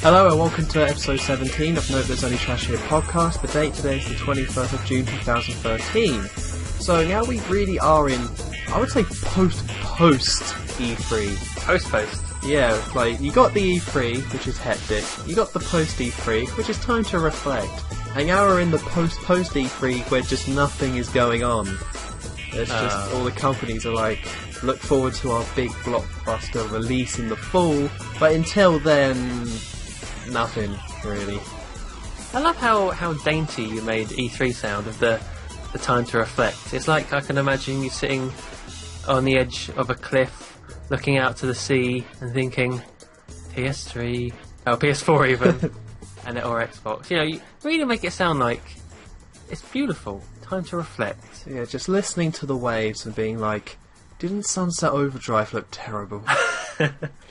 Hello and welcome to episode 17 of No There's Only Trash Here podcast. The date today is the 21st of June 2013. So now we really are in, I would say, post E3. Post. Yeah, like, you got the E3, which is hectic. You got the post E3, which is time to reflect. And now we're in the post E3, where just nothing is going on. It's just, all the companies are like, look forward to our big blockbuster release in the fall, but until then, nothing, really. I love how dainty you made E3 sound of the time to reflect. It's like I can imagine you sitting on the edge of a cliff, looking out to the sea and thinking, PS3, PS4 even, or Xbox. You know, you really make it sound like it's beautiful. Time to reflect. Yeah, just listening to the waves and being like, didn't Sunset Overdrive look terrible?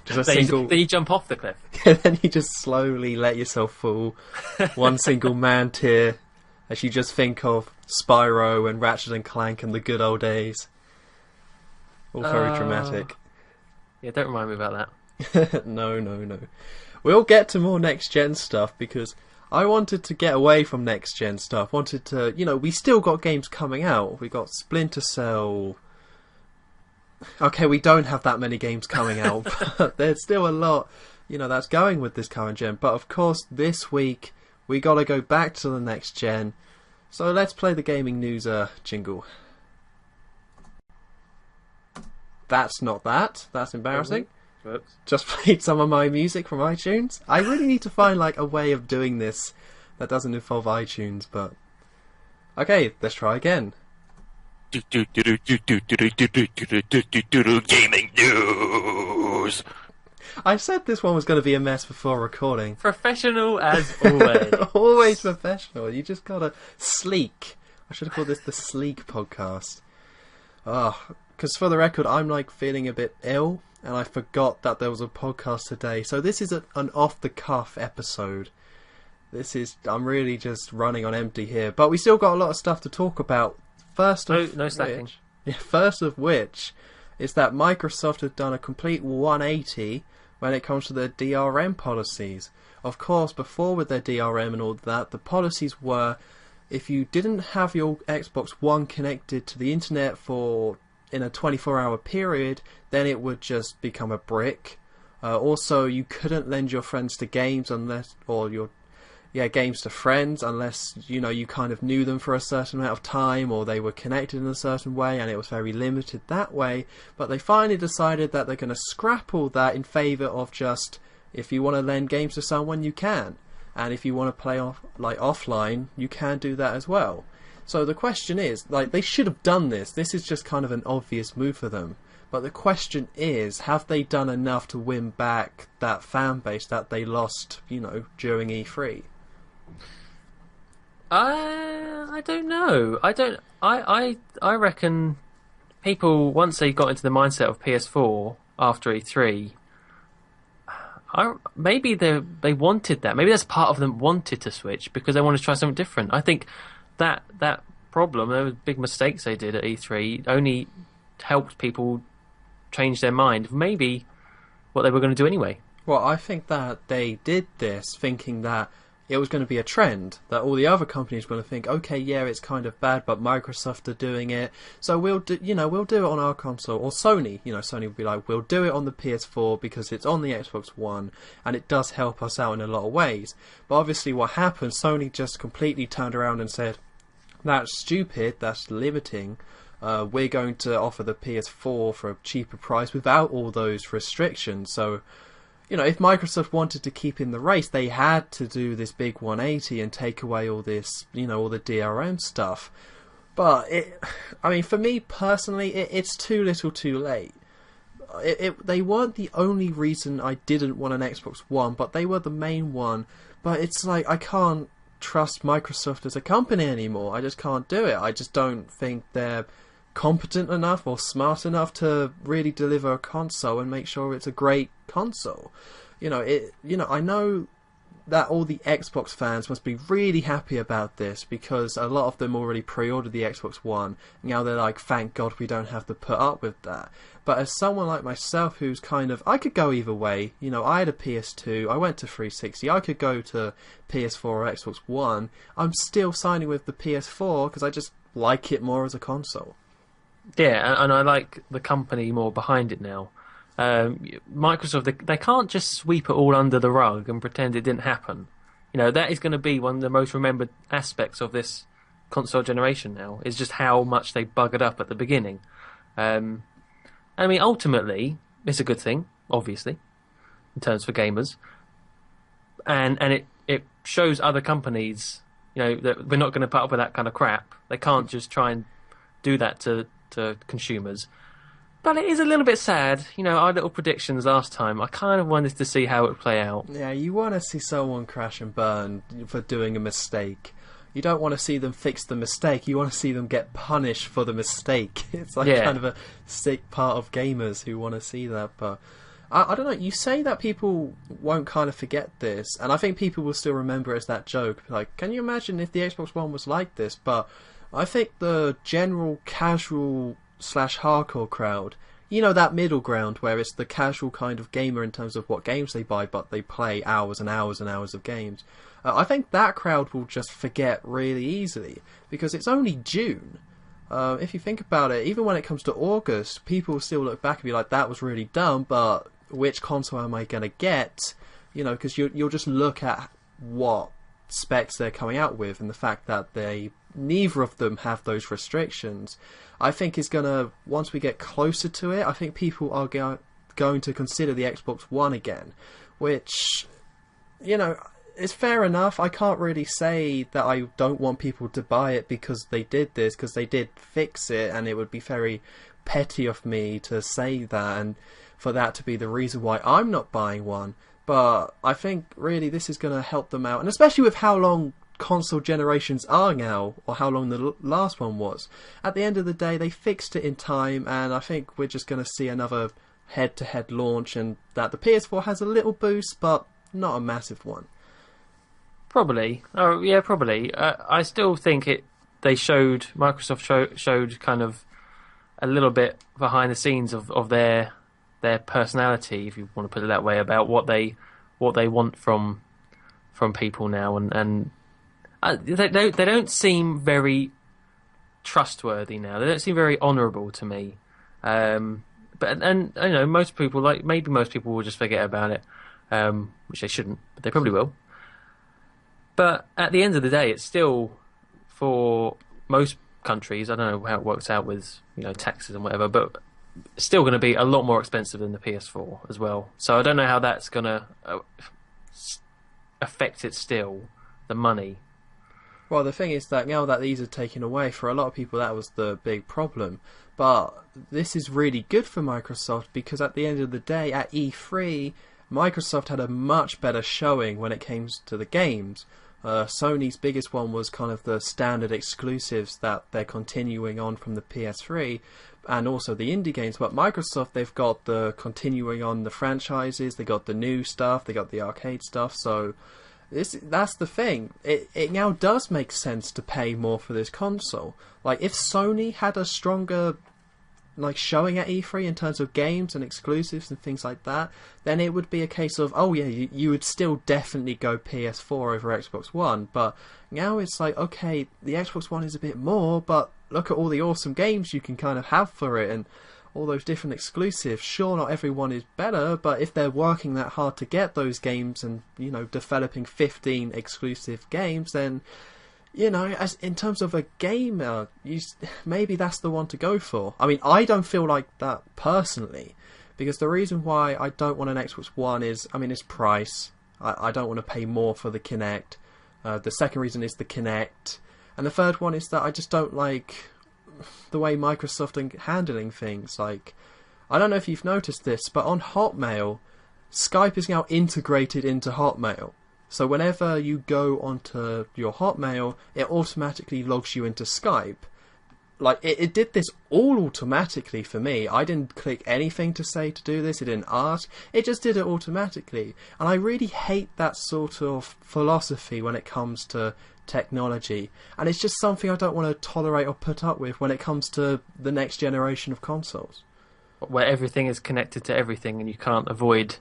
Just then you jump off the cliff. Yeah, then you just slowly let yourself fall. One single man tear as you just think of Spyro and Ratchet and Clank and the good old days. All very dramatic. Yeah, don't remind me about that. No. We'll get to more next-gen stuff because I wanted to get away from next-gen stuff. Wanted to, we still got games coming out. We got Splinter Cell. Okay, we don't have that many games coming out, but there's still a lot, that's going with this current gen. But of course, this week, we gotta go back to the next gen. So let's play the gaming news jingle. That's not that. That's embarrassing. Whoops. Just played some of my music from iTunes. I really need to find a way of doing this that doesn't involve iTunes, but... Okay, let's try again. Gaming news. I said this one was going to be a mess before recording. Professional as always. Always professional. You just gotta sleek. I should have called this the Sleek podcast. Because for the record, I'm feeling a bit ill, and I forgot that there was a podcast today. So this is an off-the-cuff episode. I'm really just running on empty here, but we still got a lot of stuff to talk about. No slacking. First of which is that Microsoft have done a complete 180 when it comes to their DRM policies. Of course, before with their DRM and all that, the policies were if you didn't have your Xbox One connected to the internet in a 24-hour period, then it would just become a brick. Also, you couldn't lend your friends to games games to friends unless, you kind of knew them for a certain amount of time or they were connected in a certain way, and it was very limited that way. But they finally decided that they're going to scrap all that in favour of just, if you want to lend games to someone, you can. And if you want to play offline, you can do that as well. So the question is, they should have done this. This is just kind of an obvious move for them. But the question is, have they done enough to win back that fan base that they lost, during E3? I don't know. I reckon people, once they got into the mindset of PS4 after E3, maybe they wanted that. Maybe that's part of them wanted to switch because they wanted to try something different. I think that problem, those big mistakes they did at E3, only helped people change their mind of maybe what they were going to do anyway. Well, I think that they did this thinking that it was going to be a trend, that all the other companies were going to think, okay, yeah, it's kind of bad, but Microsoft are doing it, so we'll do it on our console. Or Sony, Sony would be like, we'll do it on the PS4 because it's on the Xbox One, and it does help us out in a lot of ways. But obviously what happened, Sony just completely turned around and said, that's stupid, that's limiting. We're going to offer the PS4 for a cheaper price without all those restrictions. So, if Microsoft wanted to keep in the race, they had to do this big 180 and take away all this, all the DRM stuff. But, for me personally, it's too little too late. They weren't the only reason I didn't want an Xbox One, but they were the main one. But it's I can't trust Microsoft as a company anymore. I just can't do it. I just don't think they're competent enough or smart enough to really deliver a console and make sure it's a great console. I know that all the Xbox fans must be really happy about this, because a lot of them already pre-ordered the Xbox One. Now they're like, thank God we don't have to put up with that. But as someone like myself who's kind of, I could go either way. You know, I had a PS2, I went to 360, I could go to PS4 or Xbox One. I'm still signing with the PS4 because I just like it more as a console. Yeah, and I like the company more behind it now. Microsoft, they can't just sweep it all under the rug and pretend it didn't happen. You know, that is going to be one of the most remembered aspects of this console generation now, is just how much they buggered up at the beginning. I mean, ultimately, it's a good thing, obviously, in terms for gamers. And it shows other companies, you know, that we're not going to put up with that kind of crap. They can't just try and do that to consumers. But it is a little bit sad. You know, our little predictions last time, I kind of wanted to see how it would play out. Yeah, you want to see someone crash and burn for doing a mistake. You don't want to see them fix the mistake. You want to see them get punished for the mistake. It's like kind of a sick part of gamers who want to see that. But I don't know. You say that people won't kind of forget this, and I think people will still remember it as that joke. Like, can you imagine if the Xbox One was like this? But I think the general casual / hardcore crowd, you know, that middle ground where it's the casual kind of gamer in terms of what games they buy, but they play hours and hours and hours of games. I think that crowd will just forget really easily, because it's only June. If you think about it, even when it comes to August, people will still look back and be like, that was really dumb, but which console am I going to get? You know, because you'll just look at what specs they're coming out with, and the fact that neither of them have those restrictions, I think is going to, once we get closer to it, I think people are going to consider the Xbox One again, which, you know, is fair enough. I can't really say that I don't want people to buy it because they did this, because they did fix it, and it would be very petty of me to say that, and for that to be the reason why I'm not buying one. But I think really this is going to help them out, and especially with how long console generations are now, or how long the last one was. At the end of the day, they fixed it in time, and I think we're just going to see another head-to-head launch, and that the PS4 has a little boost, but not a massive one. Probably. Oh, yeah, probably. I still think Microsoft showed kind of a little bit behind the scenes of their personality, if you want to put it that way, about what they want from people now, and they don't seem very trustworthy now. They don't seem very honourable to me. But you know, most people will just forget about it, which they shouldn't, but they probably will. But at the end of the day, it's still, for most countries, I don't know how it works out with, you know, taxes and whatever, but it's still going to be a lot more expensive than the PS4 as well. So I don't know how that's going to affect it still, the money. Well, the thing is that now that these are taken away, for a lot of people that was the big problem. But this is really good for Microsoft, because at the end of the day, at E3, Microsoft had a much better showing when it came to the games. Sony's biggest one was kind of the standard exclusives that they're continuing on from the PS3, and also the indie games. But Microsoft, they've got the continuing on the franchises, they got the new stuff, they got the arcade stuff, so that's the thing. It now does make sense to pay more for this console. Like, if Sony had a stronger showing at E3 in terms of games and exclusives and things like that, then it would be a case of, oh yeah, you would still definitely go PS4 over Xbox One. But now it's like, okay, the Xbox One is a bit more, but look at all the awesome games you can kind of have for it, and all those different exclusives. Sure, not everyone is better, but if they're working that hard to get those games and, you know, developing 15 exclusive games, then, you know, as in terms of a gamer, maybe that's the one to go for. I mean, I don't feel like that personally, because the reason why I don't want an Xbox One is, I mean, it's price. I don't want to pay more for the Kinect. The second reason is the Kinect. And the third one is that I just don't like the way Microsoft are handling things. Like, I don't know if you've noticed this, but on Hotmail, Skype is now integrated into Hotmail. So whenever you go onto your Hotmail, it automatically logs you into Skype. like it did this all automatically for me. I didn't click anything to say to do this. It didn't ask. It just did it automatically. And I really hate that sort of philosophy when it comes to technology. And it's just something I don't want to tolerate or put up with when it comes to the next generation of consoles. Where everything is connected to everything and you can't avoid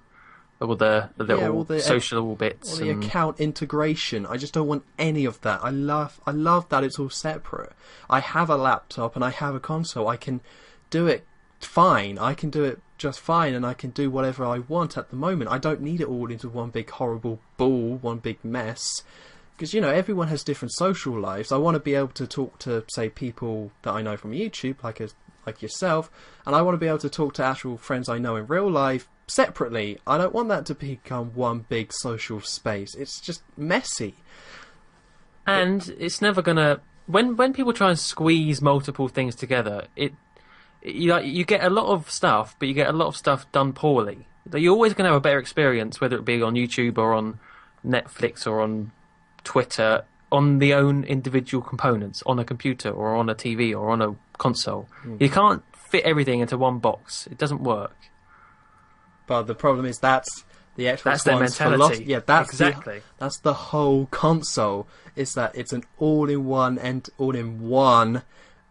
all the little social bits. Or the account integration. I just don't want any of that. I love that it's all separate. I have a laptop and I have a console. I can do it fine. I can do it just fine, and I can do whatever I want at the moment. I don't need it all into one big horrible ball, one big mess. Because, you know, everyone has different social lives. I want to be able to talk to, say, people that I know from YouTube, like yourself, and I want to be able to talk to actual friends I know in real life separately. I don't want that to become one big social space. It's just messy. And it's never gonna... When people try and squeeze multiple things together, you get a lot of stuff, but you get a lot of stuff done poorly. You're always going to have a better experience, whether it be on YouTube or on Netflix or on Twitter, on the own individual components, on a computer or on a TV or on a console. You can't fit everything into one box. It doesn't work. But the problem is that's the Xbox That's their One's mentality. Yeah, that's exactly. That's the whole console. Is that it's an all-in-one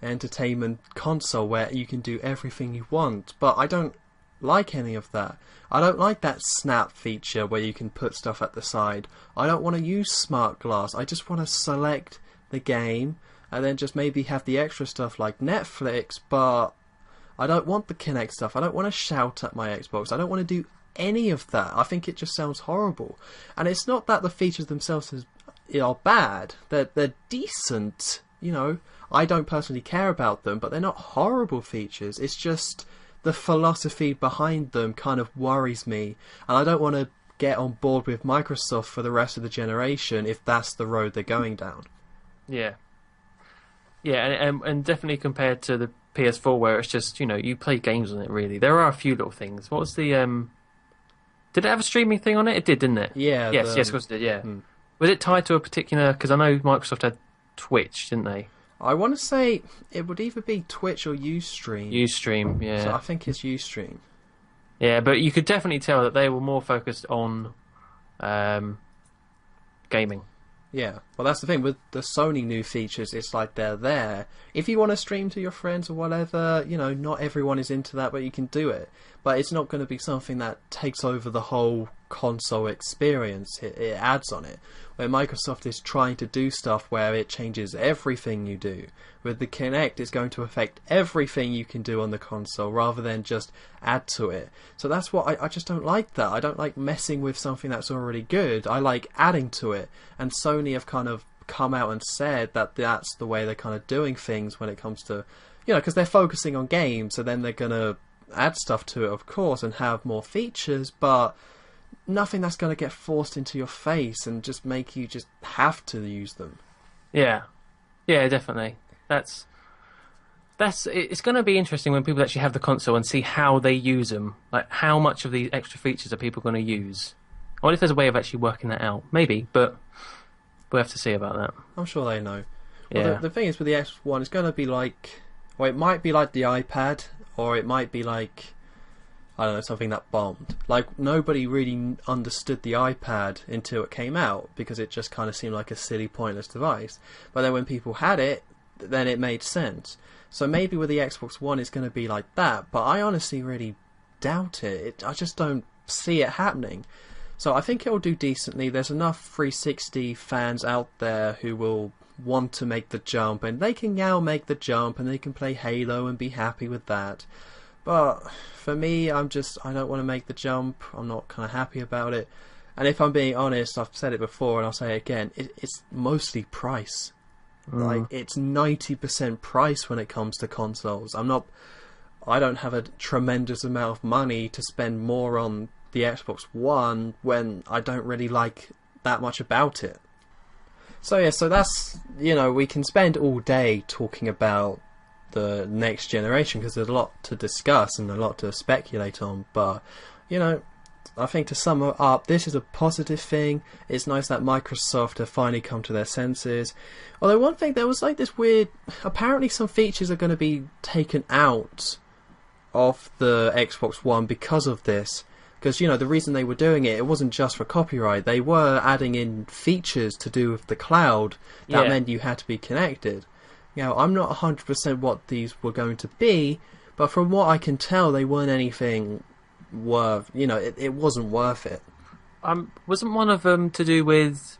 entertainment console where you can do everything you want. But I don't like any of that. I don't like that snap feature where you can put stuff at the side. I don't want to use smart glass. I just want to select the game and then just maybe have the extra stuff like Netflix, but I don't want the Kinect stuff. I don't want to shout at my Xbox. I don't want to do any of that. I think it just sounds horrible. And it's not that the features themselves are bad. They're decent. You know, I don't personally care about them, but they're not horrible features. It's just the philosophy behind them kind of worries me. And I don't want to get on board with Microsoft for the rest of the generation if that's the road they're going down. Yeah. Yeah, and definitely compared to the PS4 where it's just, you know, you play games on it really. There are a few little things. What was the... Did it have a streaming thing on it? It did, didn't it? Yeah. Yes, of course it did, yeah. Was it tied to a particular... Because I know Microsoft had Twitch, didn't they? I want to say it would either be Twitch or Ustream. Ustream, yeah. So I think it's Ustream. Yeah, but you could definitely tell that they were more focused on gaming. Yeah, well that's the thing with the Sony new features, it's like they're there. If you want to stream to your friends or whatever, you know, not everyone is into that, but you can do it. But it's not going to be something that takes over the whole console experience. It adds on it. Where Microsoft is trying to do stuff where it changes everything you do. With the Kinect, it's going to affect everything you can do on the console rather than just add to it. So that's what I just don't like that. I don't like messing with something that's already good. I like adding to it. And Sony have kind of come out and said that that's the way they're kind of doing things when it comes to, you know, because they're focusing on games, so then they're going to add stuff to it, of course, and have more features, but nothing that's going to get forced into your face and just make you just have to use them. Yeah, definitely. It's going to be interesting when people actually have the console and see how they use them. Like, how much of these extra features are people going to use? I wonder if there's a way of actually working that out. Maybe, but we'll have to see about that. I'm sure they know. Yeah. Well, the thing is with the X1, it's going to be like... Well, it might be like the iPad, or it might be like... I don't know, something that bombed. Like, nobody really understood the iPad until it came out, because it just kind of seemed like a silly, pointless device. But then when people had it, then it made sense. So maybe with the Xbox One it's going to be like that, but I honestly really doubt it. I just don't see it happening. So I think it'll do decently. There's enough 360 fans out there who will want to make the jump, and they can now make the jump, and they can play Halo and be happy with that. But for me, I don't want to make the jump. I'm not kind of happy about it. And if I'm being honest, I've said it before and I'll say it again, it's mostly price. Like, it's 90% price when it comes to consoles. I don't have a tremendous amount of money to spend more on the Xbox One when I don't really like that much about it. So yeah, so that's, you know, we can spend all day talking about the next generation because there's a lot to discuss and a lot to speculate on, but, you know, I think to sum it up, this is a positive thing. It's nice that Microsoft have finally come to their senses. Although one thing, there was like this weird... Apparently some features are going to be taken out of the Xbox One because of this. Because, you know, the reason they were doing it, it wasn't just for copyright. They were adding in features to do with the cloud that meant you had to be connected. You know, I'm not 100% what these were going to be, but from what I can tell, they weren't anything worth... You know, it wasn't worth it. Wasn't one of them to do with...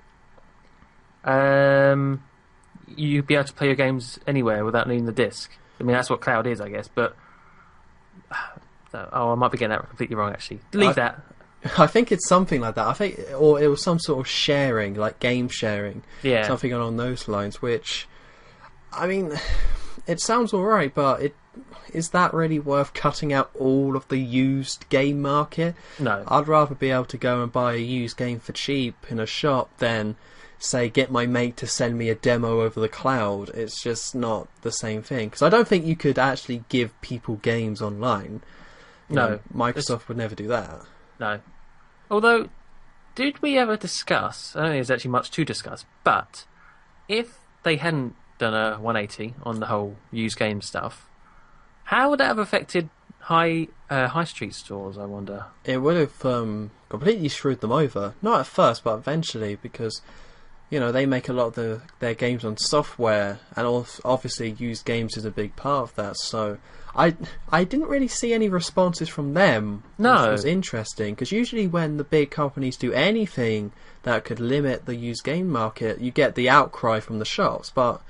you'd be able to play your games anywhere without needing the disc? I mean, that's what cloud is, I guess, but... I might be getting that completely wrong, actually. Leave that. I think it's something like that. I think, or it was some sort of sharing, like game sharing. Yeah. Something along those lines, which... I mean, it sounds alright, but is that really worth cutting out all of the used game market? No. I'd rather be able to go and buy a used game for cheap in a shop than, say, get my mate to send me a demo over the cloud. It's just not the same thing. Because I don't think you could actually give people games online. You know, Microsoft would never do that. No. Although, did we ever discuss, I don't think there's actually much to discuss, but if they hadn't done a 180 on the whole used game stuff, how would that have affected high street stores, I wonder? It would have completely screwed them over. Not at first, but eventually, because, you know, they make a lot of their games on software, and obviously used games is a big part of that, so... I didn't really see any responses from them, which was interesting, because usually when the big companies do anything that could limit the used game market, you get the outcry from the shops, but,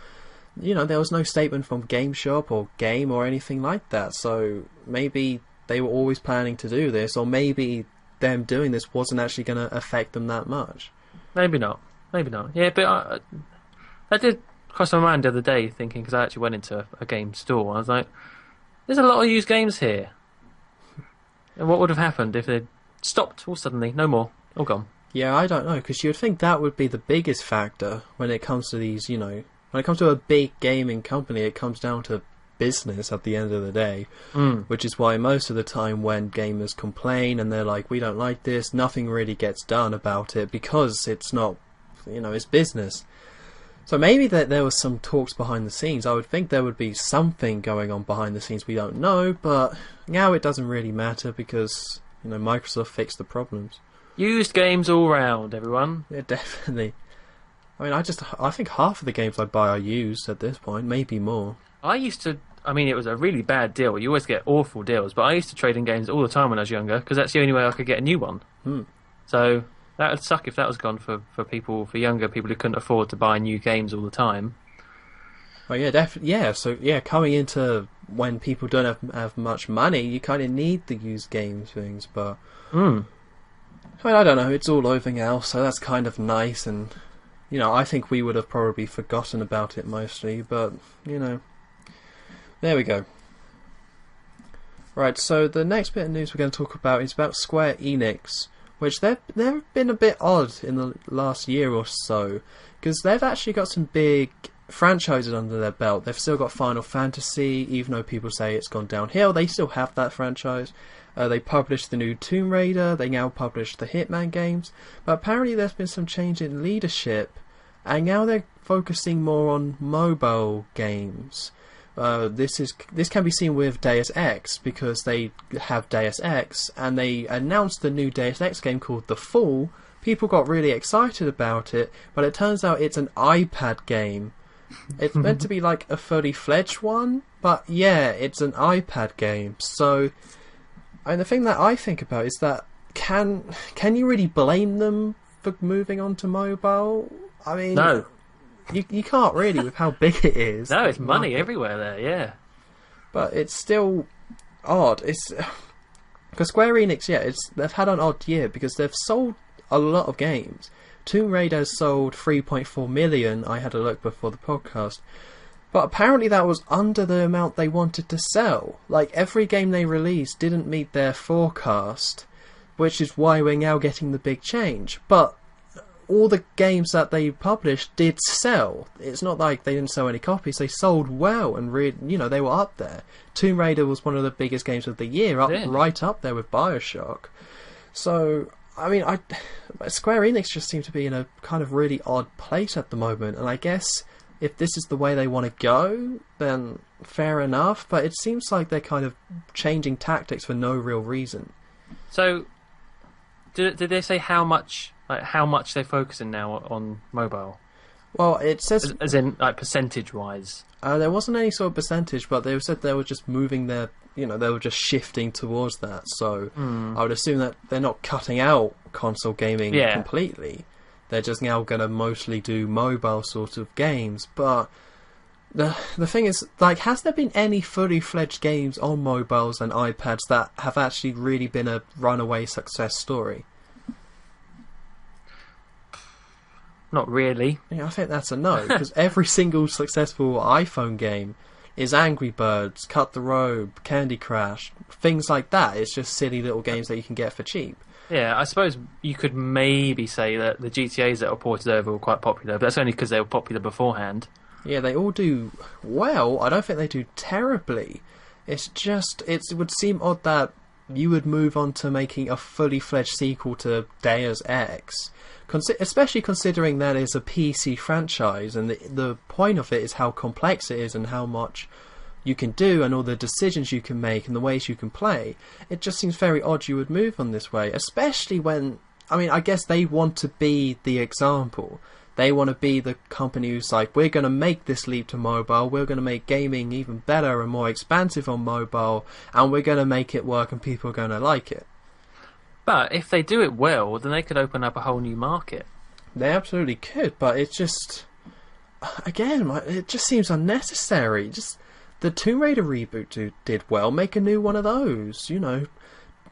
you know, there was no statement from GameShop or Game or anything like that, so maybe they were always planning to do this, or maybe them doing this wasn't actually going to affect them that much. Maybe not. Yeah, but I did cross my mind the other day thinking, because I actually went into a game store, and I was like, there's a lot of used games here. And what would have happened if they'd stopped all suddenly? No more. All gone. Yeah, I don't know, because you would think that would be the biggest factor when it comes to these, you know... When it comes to a big gaming company, it comes down to business at the end of the day. Which is why most of the time when gamers complain and they're like, we don't like this, nothing really gets done about it, because it's not... You know, it's business. So maybe that there was some talks behind the scenes. I would think there would be something going on behind the scenes we don't know, but now it doesn't really matter because, you know, Microsoft fixed the problems. Used games all round, everyone. Yeah, definitely. I mean, I think half of the games I buy are used at this point, maybe more. I mean, it was a really bad deal. You always get awful deals, but I used to trade in games all the time when I was younger because that's the only way I could get a new one. So... that would suck if that was gone for younger people who couldn't afford to buy new games all the time. Oh yeah, definitely. Yeah, so yeah, coming into when people don't have much money, you kind of need the used games things. But I mean, I don't know. It's all over now, so that's kind of nice. And you know, I think we would have probably forgotten about it mostly. But you know, there we go. Right. So the next bit of news we're going to talk about is about Square Enix, which they've been a bit odd in the last year or so, because they've actually got some big franchises under their belt. They've still got Final Fantasy, even though people say it's gone downhill, they still have that franchise. They published the new Tomb Raider, they now publish the Hitman games, but apparently there's been some change in leadership, and now they're focusing more on mobile games. This can be seen with Deus Ex, because they have Deus Ex, and they announced the new Deus Ex game called The Fall. People got really excited about it, but it turns out it's an iPad game. It's meant to be like a fully fledged one, but yeah, it's an iPad game. So, and the thing that I think about is that can you really blame them for moving on to mobile? I mean, no. You can't really with how big it is. No, it's money everywhere there, yeah. But it's still odd. It's because Square Enix, they've had an odd year because they've sold a lot of games. Tomb Raider sold 3.4 million. I had a look before the podcast, but apparently that was under the amount they wanted to sell. Like every game they released didn't meet their forecast, which is why we're now getting the big change. But all the games that they published did sell. It's not like they didn't sell any copies. They sold well, and they were up there. Tomb Raider was one of the biggest games of the year, right up there with BioShock. So, I mean, Square Enix just seem to be in a kind of really odd place at the moment, and I guess if this is the way they want to go, then fair enough, but it seems like they're kind of changing tactics for no real reason. So, did they say how much they're focusing now on mobile? Well, it says... As in, like, percentage-wise? There wasn't any sort of percentage, but they said they were just moving their... they were just shifting towards that, so I would assume that they're not cutting out console gaming completely. They're just now going to mostly do mobile sort of games, but the thing is, like, has there been any fully fledged games on mobiles and iPads that have actually really been a runaway success story? Not really. Yeah, I think that's a no, because every single successful iPhone game is Angry Birds, Cut the Rope, Candy Crush, things like that. It's just silly little games that you can get for cheap. Yeah, I suppose you could maybe say that the GTAs that were ported over were quite popular, but that's only because they were popular beforehand. Yeah, they all do well. I don't think they do terribly. It's just, it would seem odd that you would move on to making a fully fledged sequel to Deus Ex, especially considering that it's a PC franchise, and the point of it is how complex it is and how much you can do and all the decisions you can make and the ways you can play. It just seems very odd you would move on this way, especially when, I mean, I guess they want to be the example. They want to be the company who's like, we're going to make this leap to mobile, we're going to make gaming even better and more expansive on mobile, and we're going to make it work and people are going to like it. But if they do it well, then they could open up a whole new market. They absolutely could, but it's just, again, it just seems unnecessary. Just the Tomb Raider reboot did well. Make a new one of those,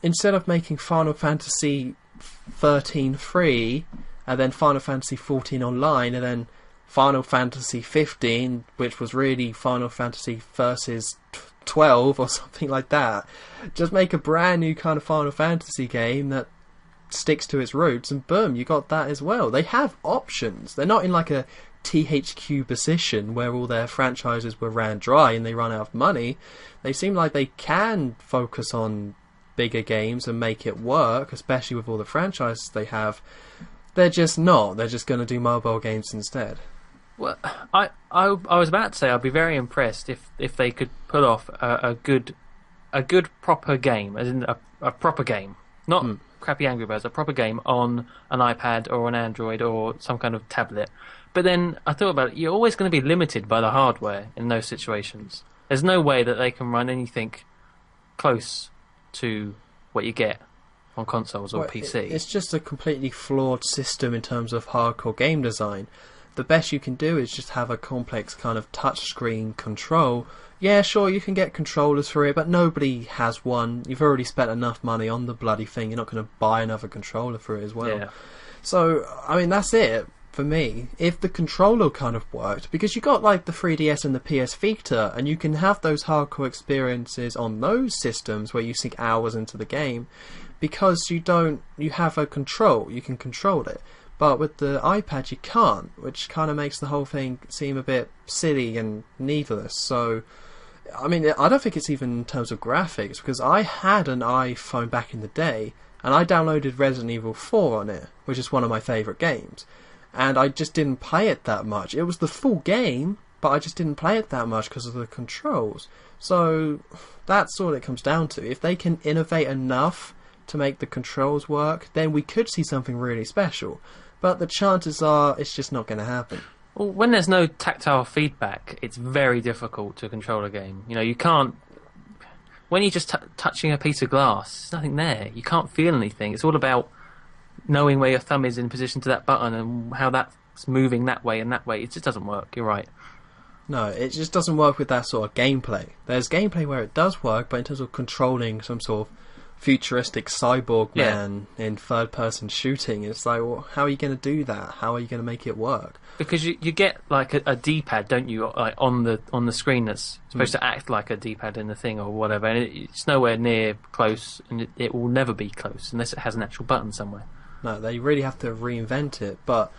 Instead of making Final Fantasy 13 free, and then Final Fantasy 14 online, and then Final Fantasy 15, which was really Final Fantasy versus 12 or something like that. Just make a brand new kind of Final Fantasy game that sticks to its roots, and boom, you got that as well. They have options. They're not in like a THQ position where all their franchises were ran dry and they run out of money. They seem like they can focus on bigger games and make it work, especially with all the franchises they have. They're just not. They're just going to do mobile games instead. Well, I was about to say I'd be very impressed if they could pull off a good proper game, as in a proper game, not crappy Angry Birds, a proper game on an iPad or an Android or some kind of tablet. But then I thought about it, you're always going to be limited by the hardware in those situations. There's no way that they can run anything close to what you get on consoles or PC. It's just a completely flawed system in terms of hardcore game design. The best you can do is just have a complex kind of touchscreen control. Yeah, sure, you can get controllers for it, but nobody has one. You've already spent enough money on the bloody thing. You're not going to buy another controller for it as well. Yeah. So, I mean, that's it for me. If the controller kind of worked, because you got like the 3DS and the PS Vita, and you can have those hardcore experiences on those systems where you sink hours into the game, because you have a control, you can control it. But with the iPad you can't, which kind of makes the whole thing seem a bit silly and needless. So, I mean, I don't think it's even in terms of graphics, because I had an iPhone back in the day, and I downloaded Resident Evil 4 on it, which is one of my favourite games. And I just didn't play it that much. It was the full game, but I just didn't play it that much because of the controls. So, that's all it comes down to. If they can innovate enough to make the controls work, then we could see something really special. But the chances are it's just not going to happen. Well, when there's no tactile feedback, it's very difficult to control a game. You can't... When you're just touching a piece of glass, there's nothing there. You can't feel anything. It's all about knowing where your thumb is in position to that button and how that's moving that way and that way. It just doesn't work. You're right. No, it just doesn't work with that sort of gameplay. There's gameplay where it does work, but in terms of controlling some sort of futuristic cyborg man in third-person shooting, it's like, well, how are you going to do that? How are you going to make it work? Because you get like a D-pad, don't you, like on the screen that's supposed to act like a D-pad in the thing or whatever, and it's nowhere near close, and it will never be close unless it has an actual button somewhere. No, they really have to reinvent it, but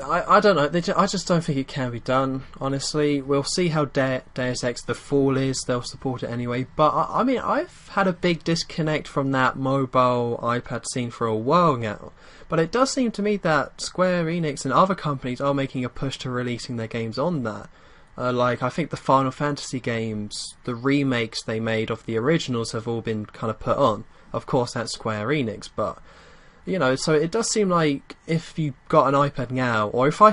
I don't know. I just don't think it can be done, honestly. We'll see how Deus Ex The Fall is. They'll support it anyway. But, I mean, I've had a big disconnect from that mobile iPad scene for a while now. But it does seem to me that Square Enix and other companies are making a push to releasing their games on that. Like, I think the Final Fantasy games, the remakes they made of the originals have all been kind of put on. Of course, that's Square Enix, but... You know, so it does seem like if you got an iPad now, or if I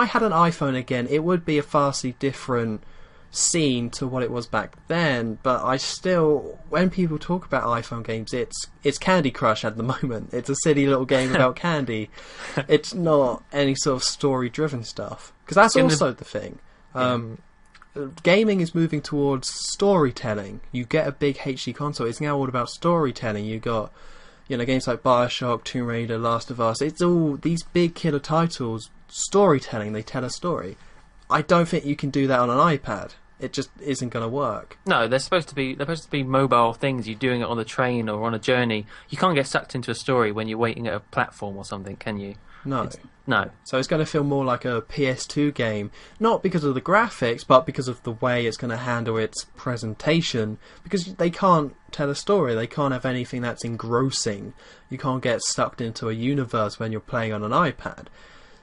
had an iPhone again, it would be a vastly different scene to what it was back then. But I still, when people talk about iPhone games, it's Candy Crush at the moment. It's a silly little game about candy. It's not any sort of story-driven stuff, because that's also the thing. Gaming is moving towards storytelling. You get a big HD console; it's now all about storytelling. You got games like BioShock, Tomb Raider, Last of Us. It's all these big killer titles, storytelling. They tell a story. I don't think you can do that on an iPad. It just isn't going to work. No, they're supposed to be mobile things. You're doing it on the train or on a journey. You can't get sucked into a story when you're waiting at a platform or something, can you? No. No. So it's going to feel more like a PS2 game, not because of the graphics, but because of the way it's going to handle its presentation, because they can't tell a story, they can't have anything that's engrossing. You can't get sucked into a universe when you're playing on an iPad.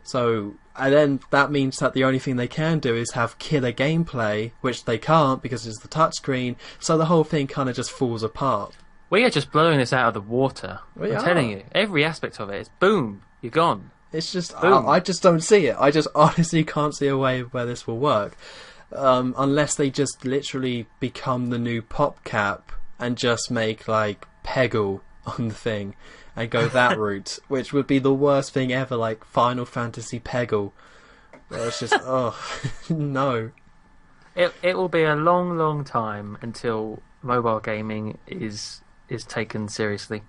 So, and then that means that the only thing they can do is have killer gameplay, which they can't because it's the touchscreen, so the whole thing kind of just falls apart. We are just blowing this out of the water. I'm telling you, every aspect of it is boom, you're gone. It's just, I just don't see it. I just honestly can't see a way where this will work. Unless they just literally become the new PopCap and just make, like, Peggle on the thing and go that route, which would be the worst thing ever, like Final Fantasy Peggle. It's just, no. It will be a long, long time until mobile gaming is taken seriously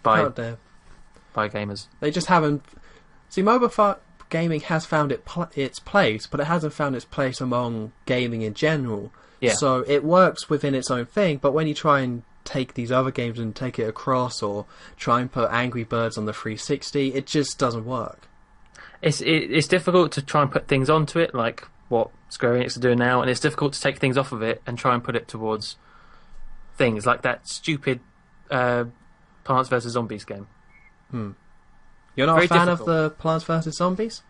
by gamers. They just haven't... See, mobile gaming has found its place, but it hasn't found its place among gaming in general. Yeah. So it works within its own thing, but when you try and take these other games and take it across, or try and put Angry Birds on the 360, it just doesn't work. It's difficult to try and put things onto it, like what Square Enix are doing now, and it's difficult to take things off of it and try and put it towards things like that stupid Plants vs. Zombies game. You're not a fan of the Plants vs. Zombies?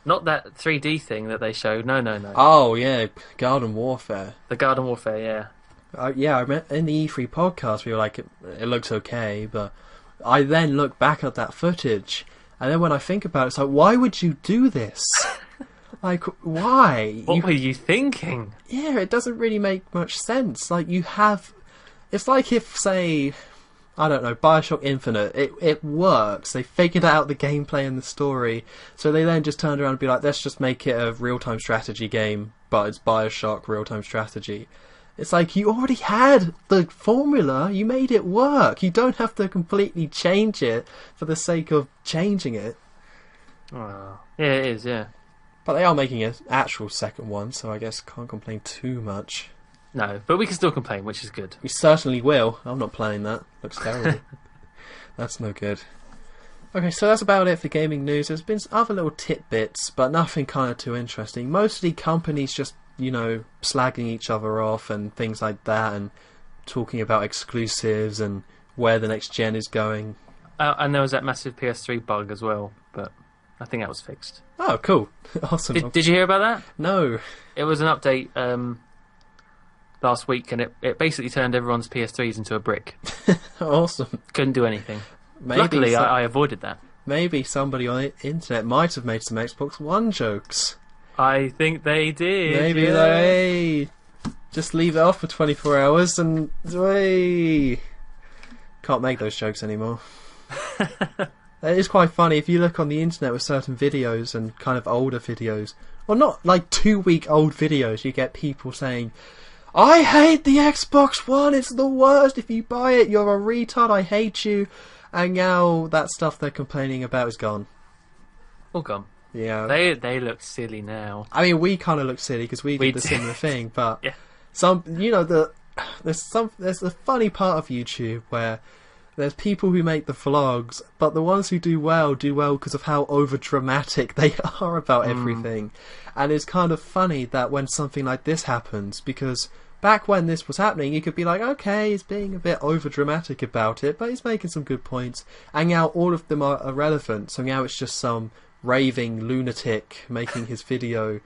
Not that 3D thing that they showed. No. Oh, yeah, Garden Warfare. The Garden Warfare, yeah. Yeah, I remember in the E3 podcast we were like, it looks okay, but I then look back at that footage, and then when I think about it, it's like, why would you do this? Like, why? What were you thinking? Yeah, it doesn't really make much sense. Like, you have... It's like if, say... I don't know, BioShock Infinite, it works. They figured out the gameplay and the story, so they then just turned around and be like, let's just make it a real-time strategy game, but it's BioShock real-time strategy. It's like, you already had the formula, you made it work. You don't have to completely change it for the sake of changing it. Oh, yeah, it is, yeah. But they are making an actual second one, so I guess can't complain too much. No, but we can still complain, which is good. We certainly will. I'm not playing that. Looks terrible. That's no good. Okay, so that's about it for gaming news. There's been other little tidbits, but nothing kind of too interesting. Mostly companies just, slagging each other off and things like that, and talking about exclusives and where the next gen is going. And there was that massive PS3 bug as well, but I think that was fixed. Oh, cool. Awesome. Did you hear about that? No. It was an update last week, and it basically turned everyone's PS3s into a brick. Awesome. Couldn't do anything. Maybe Luckily, I avoided that. Maybe somebody on the internet might have made some Xbox One jokes. I think they did. Maybe they just leave it off for 24 hours and can't make those jokes anymore. It is quite funny if you look on the internet with certain videos and kind of older videos, or not like 2-week-old videos, you get people saying, I hate the Xbox One, it's the worst, if you buy it you're a retard, I hate you. And now that stuff they're complaining about is gone. All gone. Yeah. They look silly now. I mean, we kind of look silly because we did the similar thing, but yeah. there's a funny part of YouTube where there's people who make the vlogs, but the ones who do well because of how over dramatic they are about everything. And it's kind of funny that when something like this happens, because back when this was happening, you could be like, okay, he's being a bit over dramatic about it, but he's making some good points. And now all of them are irrelevant, so now it's just some raving lunatic making his video,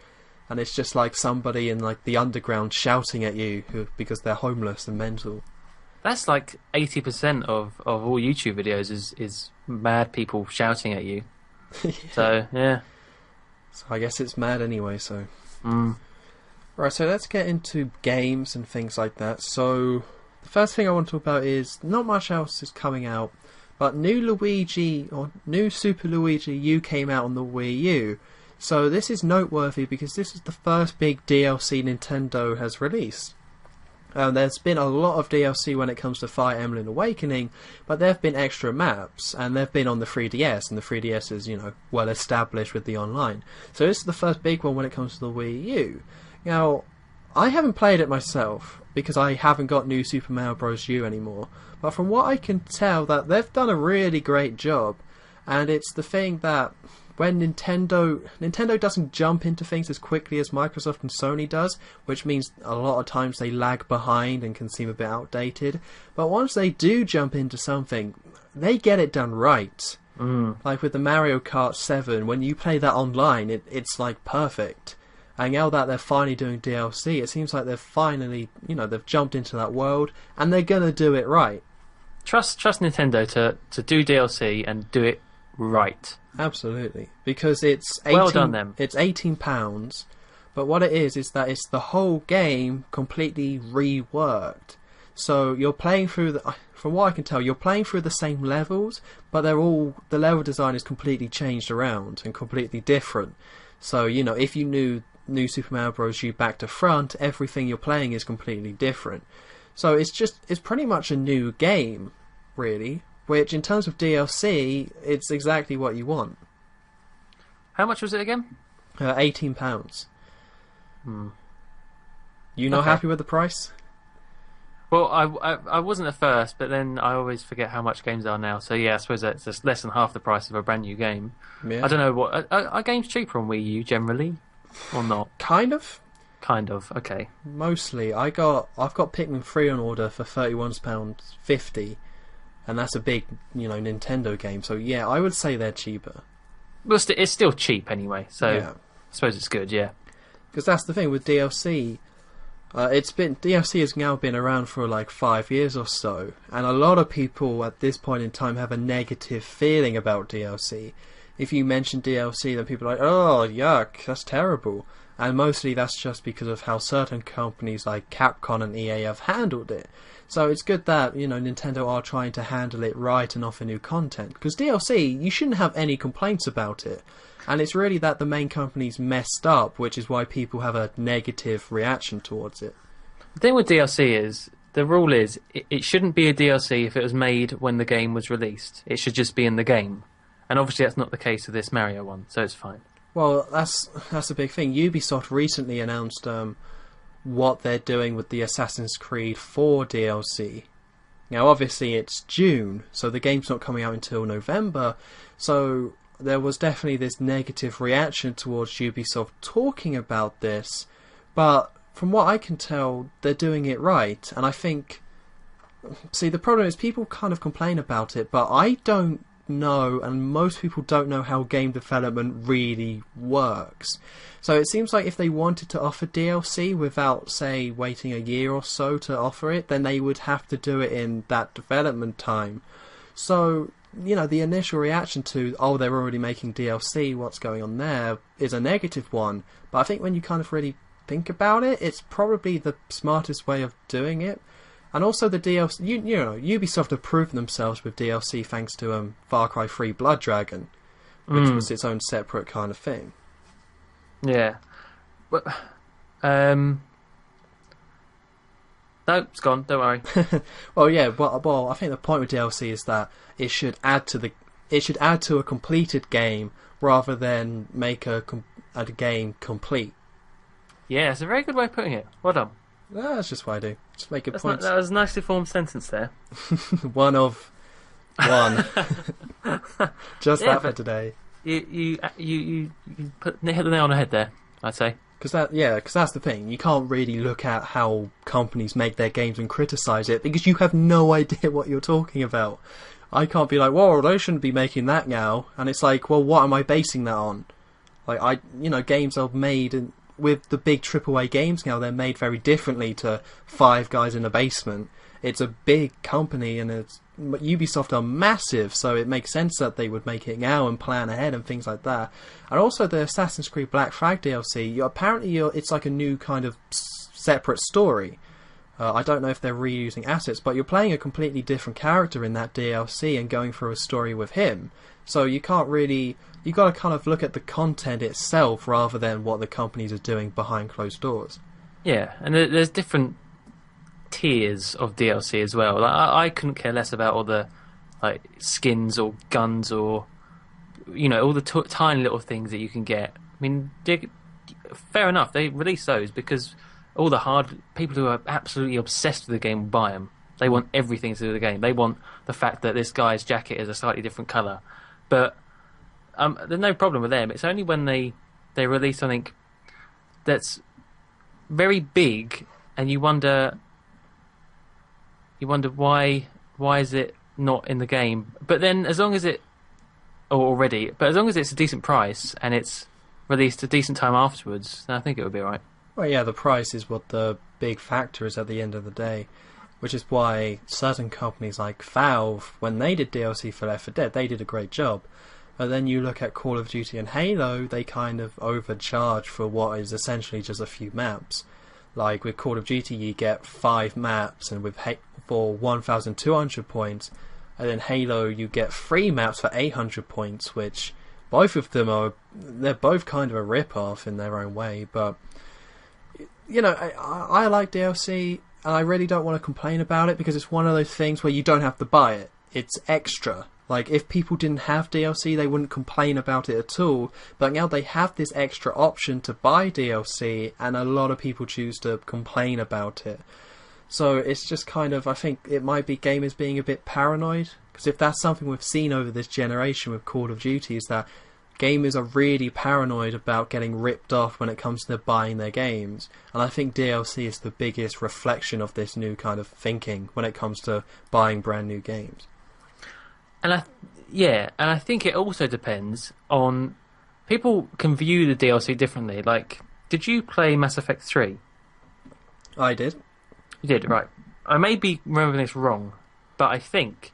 and it's just like somebody in like the underground shouting at you because they're homeless and mental. That's like 80% of all YouTube videos is mad people shouting at you. So, yeah. So I guess it's mad anyway, so... Right, so let's get into games and things like that. So, the first thing I want to talk about is, not much else is coming out, but new Super Luigi U came out on the Wii U. So this is noteworthy because this is the first big DLC Nintendo has released. There's been a lot of DLC when it comes to Fire Emblem Awakening, but there have been extra maps, and they've been on the 3DS, and the 3DS is, well established with the online. So this is the first big one when it comes to the Wii U. Now, I haven't played it myself, because I haven't got New Super Mario Bros. U anymore, but from what I can tell, that they've done a really great job, and it's the thing that when Nintendo doesn't jump into things as quickly as Microsoft and Sony does, which means a lot of times they lag behind and can seem a bit outdated, but once they do jump into something, they get it done right. Like with the Mario Kart 7, when you play that online, it's like perfect. And now that they're finally doing DLC, it seems like they've finally, they've jumped into that world, and they're gonna do it right. Trust Nintendo to do DLC and do it right. Absolutely, because it's 18, well done them. It's £18, but what it is that it's the whole game completely reworked. So you're playing through from what I can tell, you're playing through the same levels, but the level design is completely changed around and completely different. So if you knew New Super Mario Bros. U back to front, everything you're playing is completely different. So it's pretty much a new game, really. Which, in terms of DLC, it's exactly what you want. How much was it again? £18. You not happy with the price? Well, I wasn't at first, but then I always forget how much games are now. So yeah, I suppose that's just less than half the price of a brand new game. Yeah. I don't know are games cheaper on Wii U generally, or not? Kind of. Kind of. Okay. Mostly, I've got Pikmin 3 on order for £31.50. And that's a big, Nintendo game. So yeah, I would say they're cheaper. Well, it's still cheap anyway. So yeah. I suppose it's good. Yeah. Because that's the thing with DLC. DLC has now been around for like 5 years or so, and a lot of people at this point in time have a negative feeling about DLC. If you mention DLC, then people are like, "Oh, yuck, that's terrible." And mostly that's just because of how certain companies like Capcom and EA have handled it. So it's good that, Nintendo are trying to handle it right and offer new content. Because DLC, you shouldn't have any complaints about it. And it's really that the main company's messed up, which is why people have a negative reaction towards it. The thing with DLC is, the rule is, it shouldn't be a DLC if it was made when the game was released. It should just be in the game. And obviously that's not the case with this Mario one, so it's fine. Well, that's a big thing. Ubisoft recently announced what they're doing with the Assassin's Creed 4 DLC. Now, obviously, it's June, so the game's not coming out until November, so there was definitely this negative reaction towards Ubisoft talking about this, but from what I can tell, they're doing it right, and I think... See, the problem is people kind of complain about it, but I don't know, and most people don't know how game development really works. So it seems like if they wanted to offer DLC without, say, waiting a year or so to offer it, then they would have to do it in that development time. So, the initial reaction to, oh, they're already making DLC, what's going on there, is a negative one. But I think when you kind of really think about it, it's probably the smartest way of doing it. And also the DLC, Ubisoft have proven themselves with DLC thanks to Far Cry 3 Blood Dragon, which was its own separate kind of thing. Yeah. But, no, it's gone, don't worry. Well, yeah, well, I think the point with DLC is that it should add to a completed game rather than make a game complete. Yeah, it's a very good way of putting it. Well done. That's just what I do. Just make a point. That was a nicely formed sentence there. One of One. Just Yeah, that for but- today. You hit the nail on the head there, I'd say. Because that's the thing. You can't really look at how companies make their games and criticize it because you have no idea what you're talking about. I can't be like, well, they shouldn't be making that now. And it's like, well, what am I basing that on? Like, games are made with the big AAA games now. They're made very differently to Five Guys in a Basement. It's a big company, and Ubisoft are massive, so it makes sense that they would make it now and plan ahead and things like that. And also the Assassin's Creed Black Flag DLC, it's like a new kind of separate story. I don't know if they're reusing assets, but you're playing a completely different character in that DLC and going through a story with him. So you got to kind of look at the content itself rather than what the companies are doing behind closed doors. Yeah, and there's different tiers of DLC as well. Like, I couldn't care less about all the skins or guns or all the tiny little things that you can get. I mean, fair enough, they release those because all the people who are absolutely obsessed with the game will buy them. They want everything to do with the game. They want the fact that this guy's jacket is a slightly different colour. But there's no problem with them. It's only when they release something that's very big and you wonder why is it not in the game. But then as long as it's a decent price and it's released a decent time afterwards, then I think it would be alright. Well, yeah, the price is what the big factor is at the end of the day, which is why certain companies like Valve, when they did DLC for Left 4 Dead, they did a great job. But then you look at Call of Duty and Halo, they kind of overcharge for what is essentially just a few maps. Like with Call of Duty, you get 5 maps, and for 1,200 points, and then Halo, you get 3 maps for 800 points, which both of them they're both kind of a rip-off in their own way. But I like DLC, and I really don't want to complain about it because it's one of those things where you don't have to buy it. It's extra. Like, if people didn't have DLC, they wouldn't complain about it at all. But now they have this extra option to buy DLC, and a lot of people choose to complain about it. So it's just kind of, I think it might be gamers being a bit paranoid. Because if that's something we've seen over this generation with Call of Duty, is that gamers are really paranoid about getting ripped off when it comes to buying their games. And I think DLC is the biggest reflection of this new kind of thinking when it comes to buying brand new games. And I think it also depends on... People can view the DLC differently. Like, did you play Mass Effect 3? I did. You did, right. I may be remembering this wrong, but I think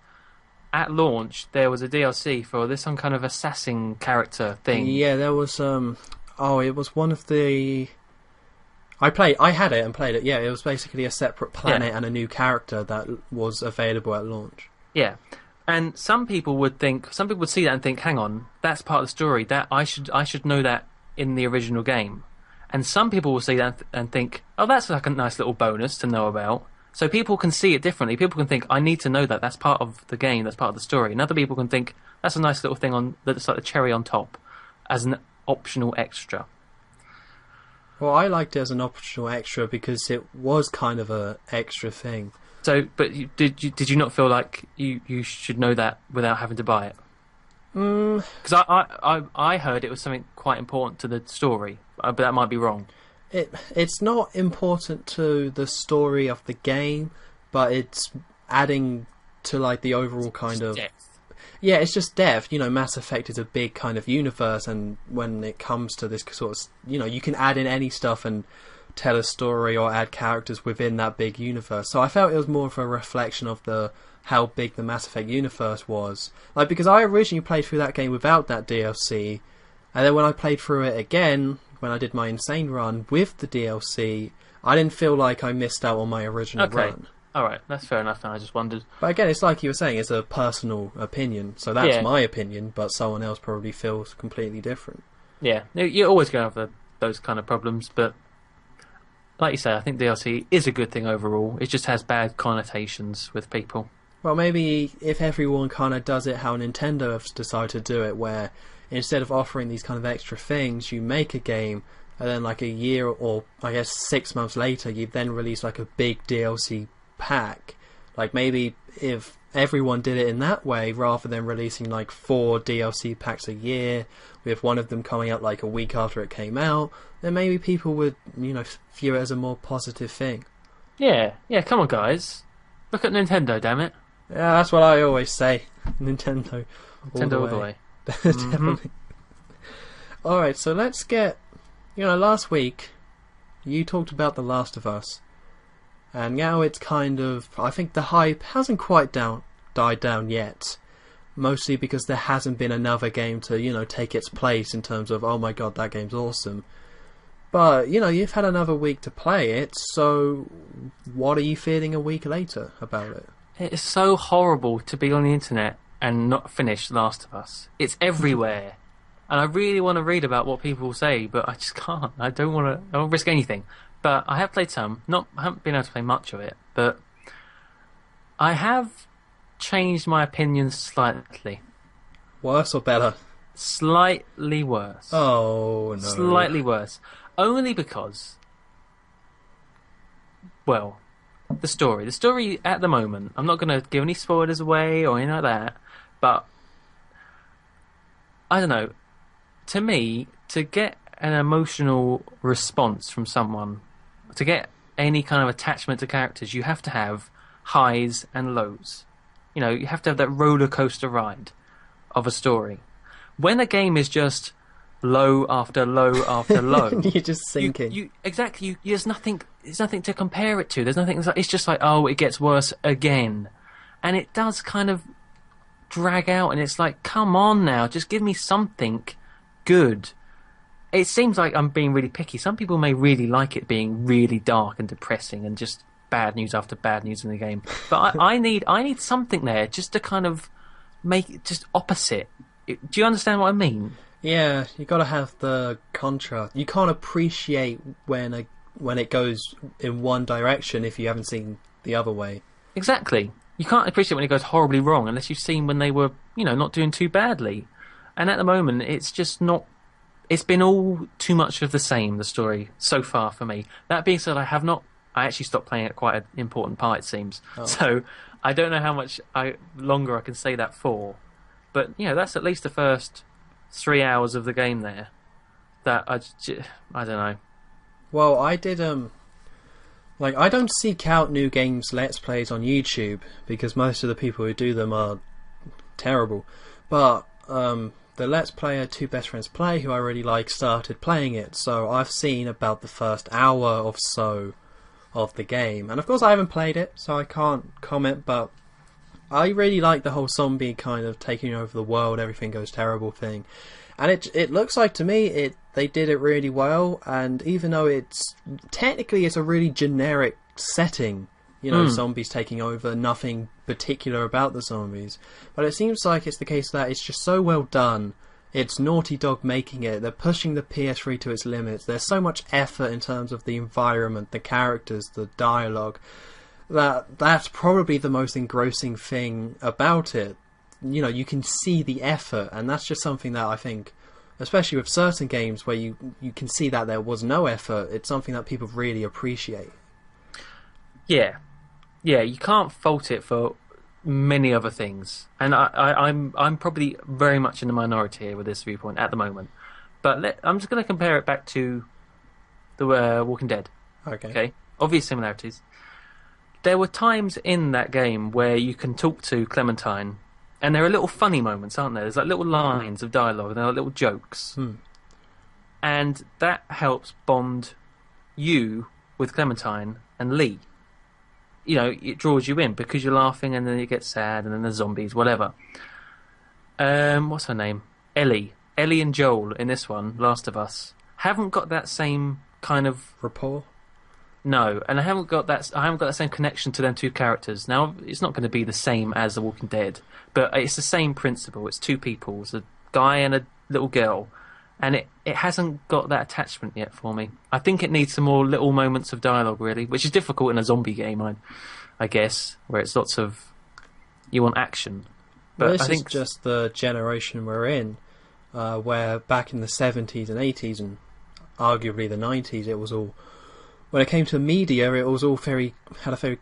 at launch there was a DLC for some kind of assassin character thing. Yeah, there was... it was one of the... I had it and played it. Yeah, it was basically a separate planet and a new character that was available at launch. Yeah. And some people would see that and think, hang on, that's part of the story. That I should know that in the original game. And some people will see that and think, oh, that's like a nice little bonus to know about. So people can see it differently. People can think, I need to know that. That's part of the game. That's part of the story. And other people can think, that's a nice little thing that's like the cherry on top, as an optional extra. Well, I liked it as an optional extra because it was kind of a extra thing. So, but did you not feel like you should know that without having to buy it? Because I heard it was something quite important to the story, but that might be wrong. It's not important to the story of the game, but it's adding to like the overall kind of depth. Yeah, it's just depth. Mass Effect is a big kind of universe, and when it comes to this sort of, you can add in any stuff and tell a story or add characters within that big universe. So I felt it was more of a reflection of how big the Mass Effect universe was. Like, because I originally played through that game without that DLC, and then when I played through it again, when I did my Insane run with the DLC, I didn't feel like I missed out on my original run. Alright, that's fair enough, and I just wondered. But again, it's like you were saying, it's a personal opinion, so that's my opinion, but someone else probably feels completely different. Yeah, you're always going to have those kind of problems, but like you say, I think DLC is a good thing overall. It just has bad connotations with people. Well, maybe if everyone kind of does it how Nintendo have decided to do it, where instead of offering these kind of extra things, you make a game, and then like a year or I guess 6 months later, you then release like a big DLC pack. Like, maybe if everyone did it in that way, rather than releasing like 4 DLC packs a year, with one of them coming out like a week after it came out, then maybe people would, view it as a more positive thing. Yeah, come on, guys. Look at Nintendo, damn it. Yeah, that's what I always say. Nintendo all the way. Definitely. Alright, so let's get... last week, you talked about The Last of Us. And now it's kind of... I think the hype hasn't quite died down yet. Mostly because there hasn't been another game to, take its place in terms of, oh my god, that game's awesome. But, you've had another week to play it, so what are you feeling a week later about it? It's so horrible to be on the internet and not finish Last of Us. It's everywhere. And I really want to read about what people say, but I just can't. I won't risk anything. But I have played some. I haven't been able to play much of it, but I have changed my opinions slightly. Worse or better? Slightly worse. Oh, no. Slightly worse. Only because, well, the story. The story at the moment, I'm not going to give any spoilers away or anything like that, but I don't know. To me, to get an emotional response from someone, to get any kind of attachment to characters, you have to have highs and lows. You have to have that roller coaster ride of a story. When a game is just low after low after low, you're just sinking. Exactly. There's nothing to compare it to. There's nothing. It's just like, oh, it gets worse again, and it does kind of drag out. And it's like, come on now, just give me something good. It seems like I'm being really picky. Some people may really like it being really dark and depressing and just bad news after bad news in the game. But I need something there just to kind of make it just opposite. Do you understand what I mean? Yeah, you got to have the contrast. You can't appreciate when it goes in one direction if you haven't seen the other way. Exactly. You can't appreciate when it goes horribly wrong unless you've seen when they were, not doing too badly. And at the moment, it's just not. It's been all too much of the same, the story, so far for me. That being said, I actually stopped playing at quite an important part, it seems. Oh. So I don't know how much longer I can say that for. But, that's at least the first 3 hours of the game there. That I don't know. Well, I did, I don't seek out new games Let's Plays on YouTube, because most of the people who do them are terrible. But, the Let's Player Two Best Friends Play, who I really like, started playing it, so I've seen about the first hour or so of the game. And of course I haven't played it, so I can't comment, but I really like the whole zombie kind of taking over the world, everything goes terrible thing. And it looks like to me they did it really well, and even though it's a really generic setting, zombies taking over, nothing particular about the zombies. But it seems like it's the case that it's just so well done. It's Naughty Dog making it. They're pushing the PS3 to its limits. There's so much effort in terms of the environment, the characters, the dialogue. That's probably the most engrossing thing about it. You can see the effort, and that's just something that I think, especially with certain games where you can see that there was no effort, it's something that people really appreciate. Yeah, you can't fault it for many other things, and I'm probably very much in the minority here with this viewpoint at the moment. But I'm just going to compare it back to the Walking Dead. Okay, obvious similarities. There were times in that game where you can talk to Clementine, and there are little funny moments, aren't there? There's like little lines of dialogue, and there are little jokes, and that helps bond you with Clementine and Lee. It draws you in because you're laughing, and then you get sad, and then there's zombies, whatever. What's her name? Ellie and Joel in this one, Last of Us, haven't got that same kind of rapport. No, and I haven't got that same connection to them two characters. Now, it's not going to be the same as The Walking Dead, but it's the same principle. It's two people, it's a guy and a little girl, and it hasn't got that attachment yet for me. I think it needs some more little moments of dialogue, really, which is difficult in a zombie game, I guess, where it's lots of, you want action. But this is just the generation we're in, where back in the 70s and 80s and arguably the 90s, it was all, when it came to media, it was all had a very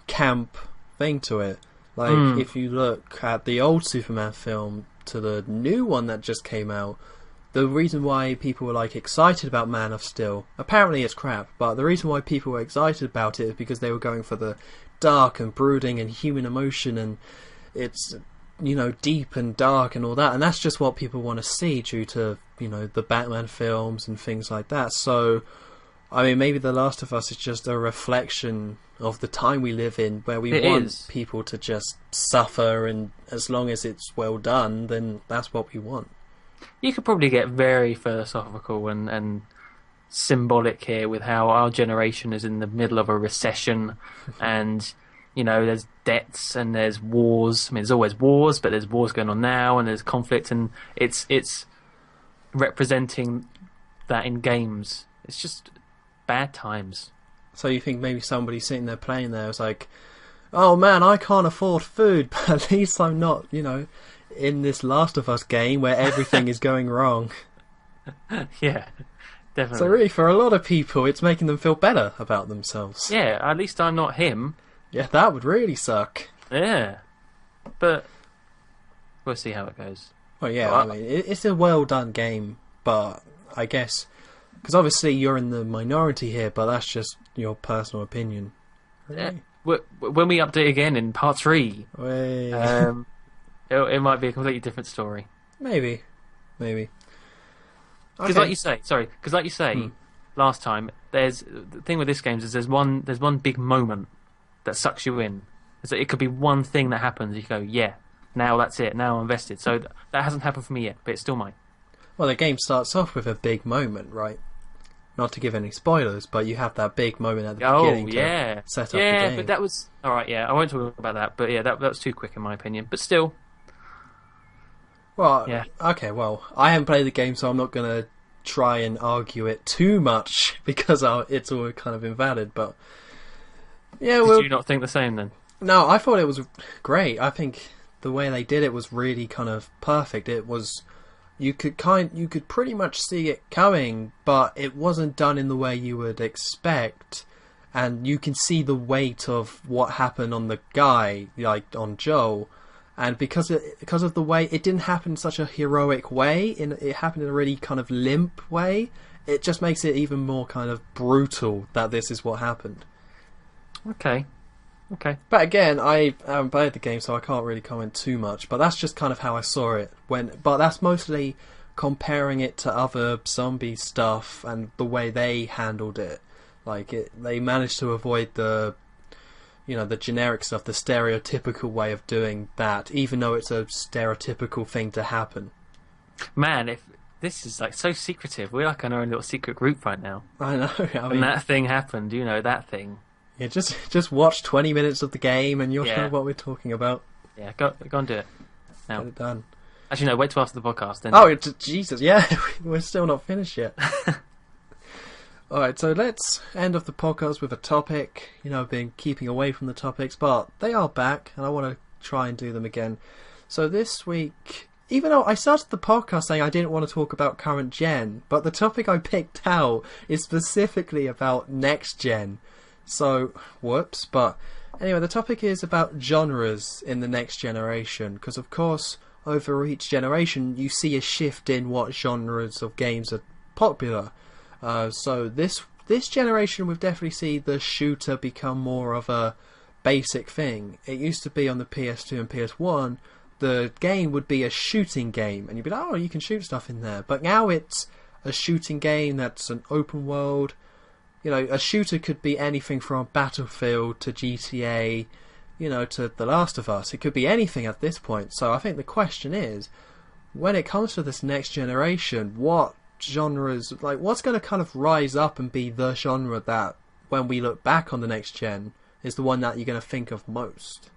camp, thing to it. Like, if you look at the old Superman film to the new one that just came out, the reason why people were like excited about Man of Steel, apparently it's crap, but the reason why people were excited about it is because they were going for the dark and brooding and human emotion, and it's, you know, deep and dark and all that, and that's just what people want to see due to, you know, the Batman films and things like that. So, I mean, maybe The Last of Us is just a reflection of the time we live in, where we want people to just suffer, and as long as it's well done, then that's what we want. You could probably get very philosophical and symbolic here with how our generation is in the middle of a recession, and, you know, there's debts and there's wars. I mean, there's always wars, but there's wars going on now, and there's conflict, and it's representing that in games. It's just bad times. So you think maybe somebody sitting there playing there was like, oh man, I can't afford food, but at least I'm not, you know, in this Last of Us game where everything is going wrong. Yeah, definitely. So really, for a lot of people, it's making them feel better about themselves. Yeah, at least I'm not him. Yeah, that would really suck. Yeah, but we'll see how it goes. Well, yeah, I mean, it's a well-done game, but I guess, because obviously you're in the minority here, but that's just your personal opinion. Yeah. When we update again in part 3, it might be a completely different story. Maybe. Because like you say, last time, the thing with this game is there's one big moment that sucks you in. It could be one thing that happens, you go, yeah, now that's it, now I'm invested. So that hasn't happened for me yet, but it still might. Well, the game starts off with a big moment, right? Not to give any spoilers, but you have that big moment at the beginning to set up the game. Yeah, but that was... Alright, yeah, I won't talk about that, but yeah, that was too quick in my opinion. But still... Well, yeah. Okay, well, I haven't played the game, so I'm not going to try and argue it too much, because it's all kind of invalid, but... Yeah, Did you not think the same, then? No, I thought it was great. I think the way they did it was really kind of perfect. It was... You could pretty much see it coming, but it wasn't done in the way you would expect, and you can see the weight of what happened on the guy, like on Joel, and because of the way it didn't happen in such a heroic way, it happened in a really kind of limp way. It just makes it even more kind of brutal that this is what happened. Okay. But again, I haven't played the game, so I can't really comment too much. But that's just kind of how I saw it. But that's mostly comparing it to other zombie stuff and the way they handled it. Like they managed to avoid the generic stuff, the stereotypical way of doing that, even though it's a stereotypical thing to happen. Man, if this is like so secretive, we're like in our own little secret group right now. I know. When that thing happened, you know that thing. Yeah, just watch 20 minutes of the game and you'll know what we're talking about. Yeah, go and do it. Now. Get it done. Actually, no, wait till after the podcast. Then. Oh, Jesus, yeah, we're still not finished yet. Alright, so let's end off the podcast with a topic. You know, I've been keeping away from the topics, but they are back and I want to try and do them again. So this week, even though I started the podcast saying I didn't want to talk about current gen, but the topic I picked out is specifically about next gen. So, whoops, but anyway, the topic is about genres in the next generation, because of course, over each generation, you see a shift in what genres of games are popular. So this generation, we've definitely seen the shooter become more of a basic thing. It used to be on the PS2 and PS1, the game would be a shooting game, and you'd be like, oh, you can shoot stuff in there. But now it's a shooting game that's an open world. You know, a shooter could be anything from Battlefield to GTA, you know, to The Last of Us. It could be anything at this point. So I think the question is, when it comes to this next generation, what genres, like, what's going to kind of rise up and be the genre that, when we look back on the next gen, is the one that you're going to think of most?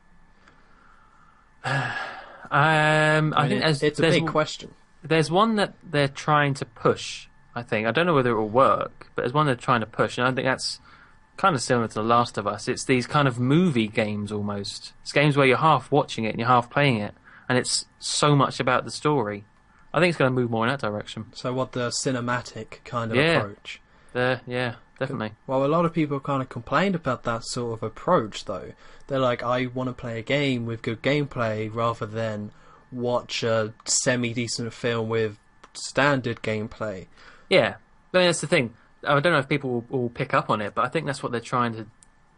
I think it's a big question. There's one that they're trying to push, I think. I don't know whether it will work, but there's one they're trying to push, and I think that's kind of similar to The Last of Us. It's these kind of movie games almost. It's games where you're half watching it and you're half playing it, and it's so much about the story. I think it's going to move more in that direction. So what, the cinematic kind of approach? Yeah, definitely. Well, a lot of people kind of complained about that sort of approach, though. They're like, I want to play a game with good gameplay rather than watch a semi-decent film with standard gameplay. Yeah, I mean, that's the thing. I don't know if people will pick up on it, but I think that's what they're trying to,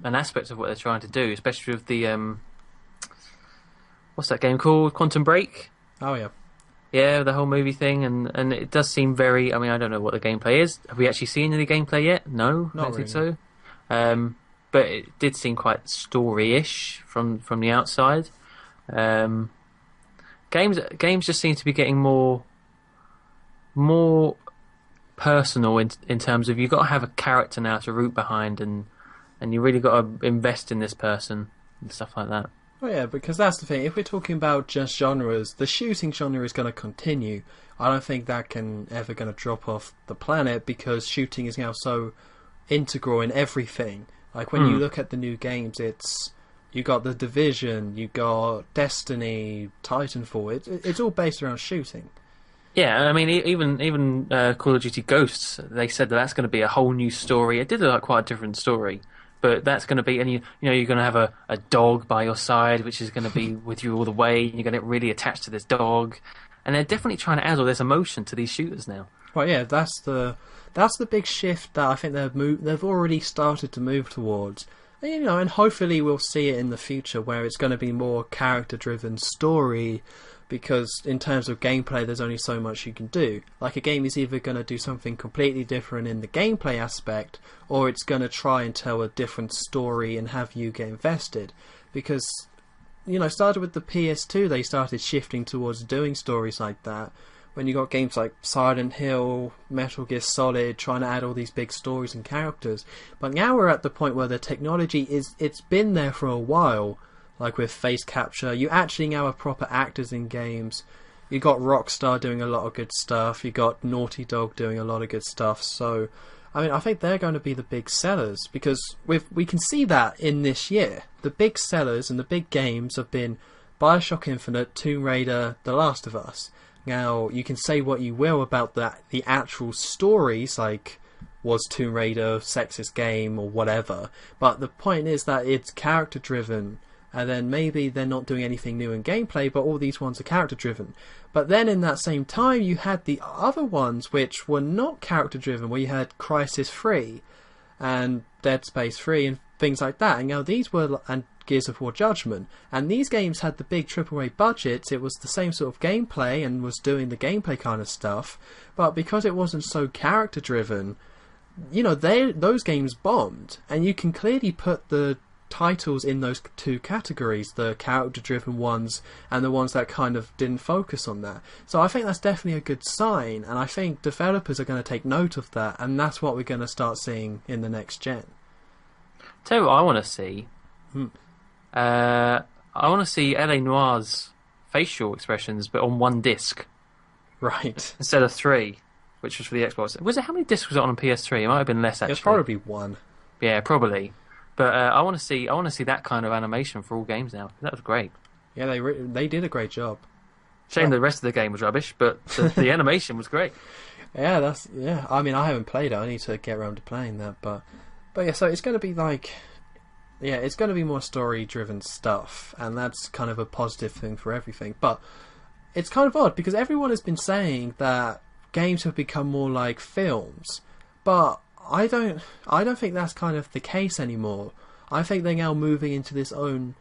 an aspect of what they're trying to do, especially with the what's that game called? Quantum Break. Oh yeah. Yeah, the whole movie thing, and it does seem very. I mean, I don't know what the gameplay is. Have we actually seen any gameplay yet? No, I don't think so. But it did seem quite story-ish from the outside. Games just seem to be getting more personal in terms of you've got to have a character now to root behind, and you really got to invest in this person and stuff like that. Oh yeah, because that's the thing. If we're talking about just genres, the shooting genre is going to continue. I don't think that can ever going to drop off the planet because shooting is now so integral in everything. Like when you look at the new games, you got The Division, you got Destiny, Titanfall. It's all based around shooting. Yeah, I mean, even Call of Duty Ghosts, they said that's going to be a whole new story. It did look like quite a different story. But that's going to be, and you're going to have a dog by your side, which is going to be with you all the way. And you're going to get really attached to this dog, and they're definitely trying to add all this emotion to these shooters now. Well, yeah, that's the big shift that I think they've already started to move towards. And, and hopefully we'll see it in the future where it's going to be more character-driven story. Because in terms of gameplay, there's only so much you can do. Like a game is either going to do something completely different in the gameplay aspect, or it's going to try and tell a different story and have you get invested. Because, started with the PS2, they started shifting towards doing stories like that. When you got games like Silent Hill, Metal Gear Solid, trying to add all these big stories and characters. But now we're at the point where the technology it's been there for a while. Like with face capture, you actually now have proper actors in games. You got Rockstar doing a lot of good stuff. You got Naughty Dog doing a lot of good stuff. So, I mean, I think they're going to be the big sellers because we can see that in this year. The big sellers and the big games have been BioShock Infinite, Tomb Raider, The Last of Us. Now, you can say what you will about the actual stories, like was Tomb Raider a sexist game or whatever, but the point is that it's character driven. And then maybe they're not doing anything new in gameplay, but all these ones are character-driven. But then in that same time, you had the other ones which were not character-driven, where you had Crysis 3 and Dead Space 3 and things like that. And these were, and Gears of War Judgment. And these games had the big AAA budgets. It was the same sort of gameplay and was doing the gameplay kind of stuff. But because it wasn't so character-driven, those games bombed. And you can clearly put the titles in those two categories, the character-driven ones and the ones that kind of didn't focus on that. So I think that's definitely a good sign, and I think developers are going to take note of that, and that's what we're going to start seeing in the next gen. Tell you what I want to see. I want to see LA Noir's facial expressions, but on one disc. Right. Instead of 3, which was for the Xbox. How many discs was it on PS3? It might have been less, actually. It was probably 1. Yeah, probably. But I want to see that kind of animation for all games now. That was great. Yeah, they did a great job. Shame the rest of the game was rubbish, but the animation was great. Yeah, I mean, I haven't played it. I need to get around to playing that, but yeah. So it's going to be it's going to be more story-driven stuff, and that's kind of a positive thing for everything. But it's kind of odd because everyone has been saying that games have become more like films, but I don't think that's kind of the case anymore. I think they're now moving into this own...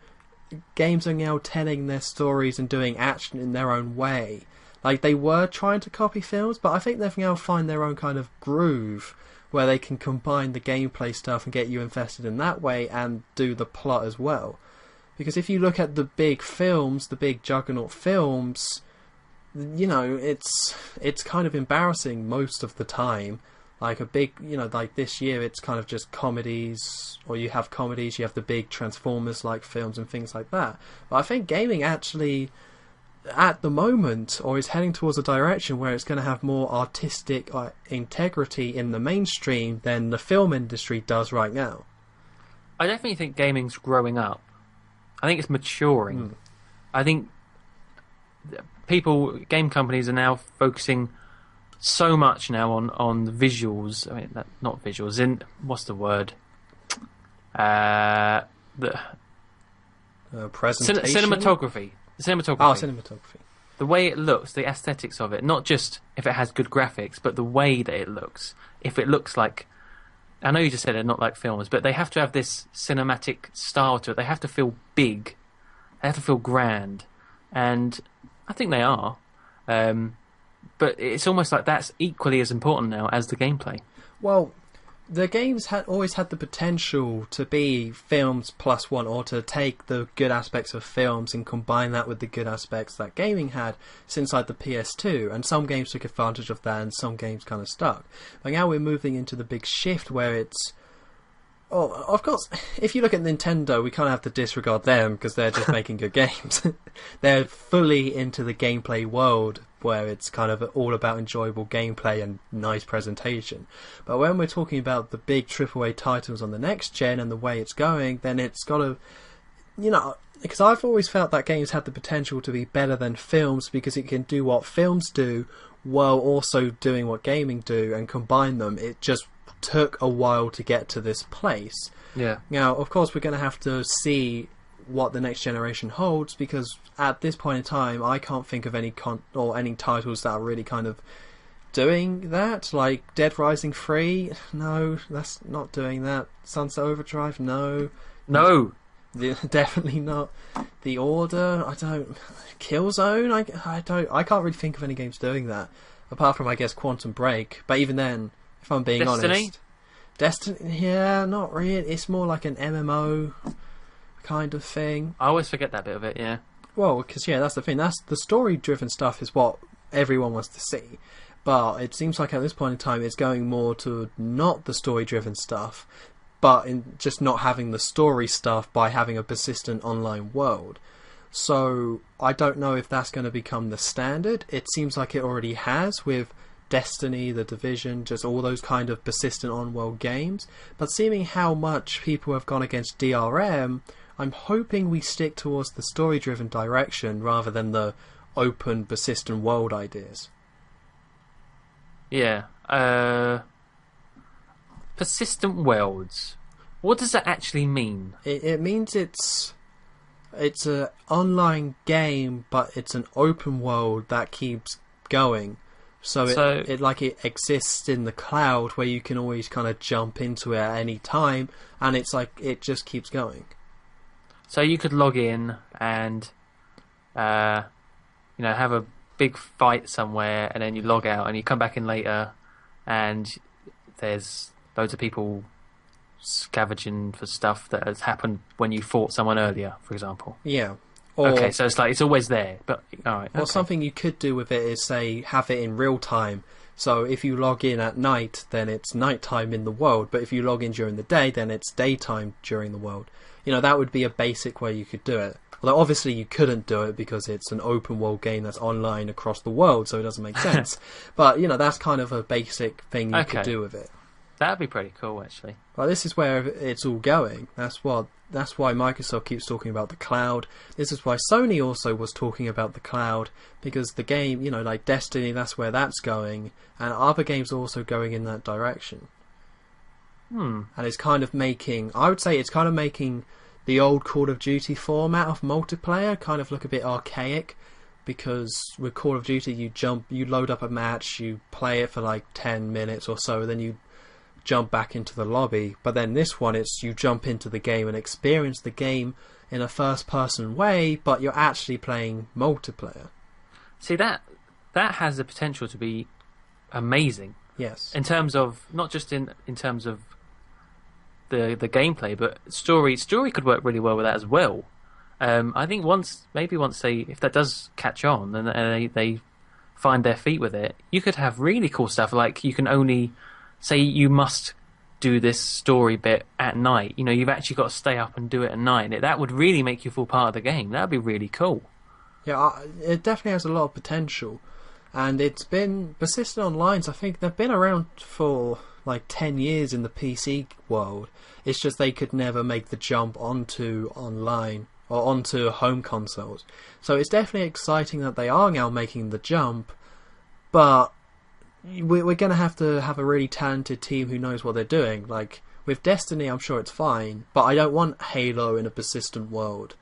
Games are now telling their stories and doing action in their own way. Like, they were trying to copy films, but I think they've now found their own kind of groove where they can combine the gameplay stuff and get you invested in that way and do the plot as well. Because if you look at the big films, the big juggernaut films, it's kind of embarrassing most of the time. Like a big, like this year it's kind of just comedies, or you have comedies, you have the big Transformers-like films and things like that. But I think gaming actually, at the moment, or is heading towards a direction where it's going to have more artistic integrity in the mainstream than the film industry does right now. I definitely think gaming's growing up. I think it's maturing. I think game companies are now focusing so much now on the visuals. I mean, not visuals. What's the word? The Presentation? cinematography. The cinematography. Oh, cinematography. The way it looks, the aesthetics of it, not just if it has good graphics, but the way that it looks. If it looks like, I know you just said they're not like films, but they have to have this cinematic style to it. They have to feel big. They have to feel grand. And I think they are. But it's almost like that's equally as important now as the gameplay. Well, the games always had the potential to be films plus one, or to take the good aspects of films and combine that with the good aspects that gaming had since like the PS2, and some games took advantage of that and some games kind of stuck. But now we're moving into the big shift where it's... Oh, of course, if you look at Nintendo, we kind of have to disregard them because they're just making good games. They're fully into the gameplay world where it's kind of all about enjoyable gameplay and nice presentation. But when we're talking about the big AAA titles on the next gen and the way it's going, then it's got to, you know, because I've always felt that games had the potential to be better than films because it can do what films do while also doing what gaming do and combine them. It just took a while to get to this place. Yeah. Now, of course, we're going to have to see what the next generation holds, because at this point in time, I can't think of any titles that are really kind of doing that. Like Dead Rising 3, no, that's not doing that. Sunset Overdrive, no. Definitely not. The Order, I don't. Killzone, I can't really think of any games doing that, apart from I guess Quantum Break. But even then, if I'm being honest, Destiny, yeah, not really. It's more like an MMO kind of thing. I always forget that bit of it, yeah. Well, because that's the thing. That's the story-driven stuff is what everyone wants to see. But it seems like at this point in time, it's going more to not the story-driven stuff, but in just not having the story stuff by having a persistent online world. So I don't know if that's going to become the standard. It seems like it already has with Destiny, The Division, just all those kind of persistent on-world games. But seeing how much people have gone against DRM, I'm hoping we stick towards the story-driven direction rather than the open, persistent world ideas. Yeah. Persistent worlds. What does that actually mean? It means it's an online game, but it's an open world that keeps going. So it exists in the cloud where you can always kind of jump into it at any time, and it's like it just keeps going. So you could log in and, have a big fight somewhere, and then you log out, and you come back in later, and there's loads of people scavenging for stuff that has happened when you fought someone earlier, for example. Yeah. Okay, so it's always there, but all right. Or something you could do with it is say have it in real time. So if you log in at night, then it's nighttime in the world. But if you log in during the day, then it's daytime during the world. That would be a basic way you could do it. Although obviously you couldn't do it because it's an open world game that's online across the world, so it doesn't make sense. But that's kind of a basic thing you could do with it. That'd be pretty cool, actually. Well, this is where it's all going. That's why Microsoft keeps talking about the cloud. This is why Sony also was talking about the cloud, because the game, like Destiny, that's where that's going, and other games are also going in that direction. And it's kind of making the old Call of Duty format of multiplayer kind of look a bit archaic, because with Call of Duty you load up a match, you play it for like 10 minutes or so, then you jump back into the lobby. But then this one, it's you jump into the game and experience the game in a first-person way, but you're actually playing multiplayer. See, that has the potential to be amazing. Yes. In terms of, not just in terms of the gameplay, but story could work really well with that as well. I think once if that does catch on and they find their feet with it, you could have really cool stuff. Like you can only say you must do this story bit at night. You've actually got to stay up and do it at night. That would really make you feel part of the game. That'd be really cool. Yeah, it definitely has a lot of potential, and it's been persistent online. I think they've been around for like 10 years in the PC world. It's just they could never make the jump onto online or onto home consoles. So it's definitely exciting that they are now making the jump, but we're going to have a really talented team who knows what they're doing. Like, with Destiny, I'm sure it's fine, but I don't want Halo in a persistent world.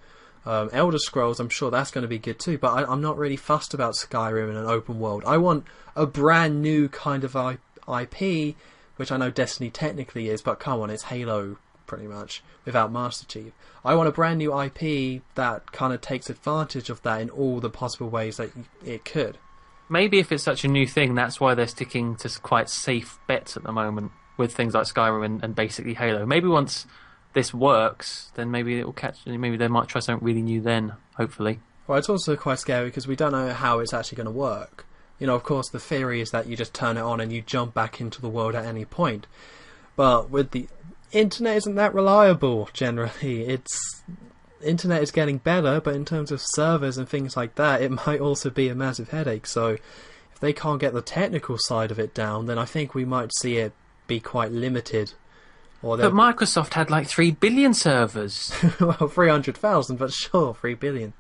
Elder Scrolls, I'm sure that's going to be good too, but I'm not really fussed about Skyrim in an open world. I want a brand new kind of IP, which I know Destiny technically is, but come on, it's Halo pretty much, without Master Chief. I want a brand new IP that kind of takes advantage of that in all the possible ways that it could. Maybe if it's such a new thing, that's why they're sticking to quite safe bets at the moment with things like Skyrim and basically Halo. Maybe once this works, then maybe it will catch. Maybe they might try something really new then. Hopefully. Well, it's also quite scary because we don't know how it's actually going to work. You know, of course, the theory is that you just turn it on and you jump back into the world at any point. But with the internet, isn't that reliable? Generally, internet is getting better, but in terms of servers and things like that, it might also be a massive headache. So, if they can't get the technical side of it down, then I think we might see it be quite limited. But Microsoft had like 3 billion servers. Well, 300,000, but sure, 3 billion.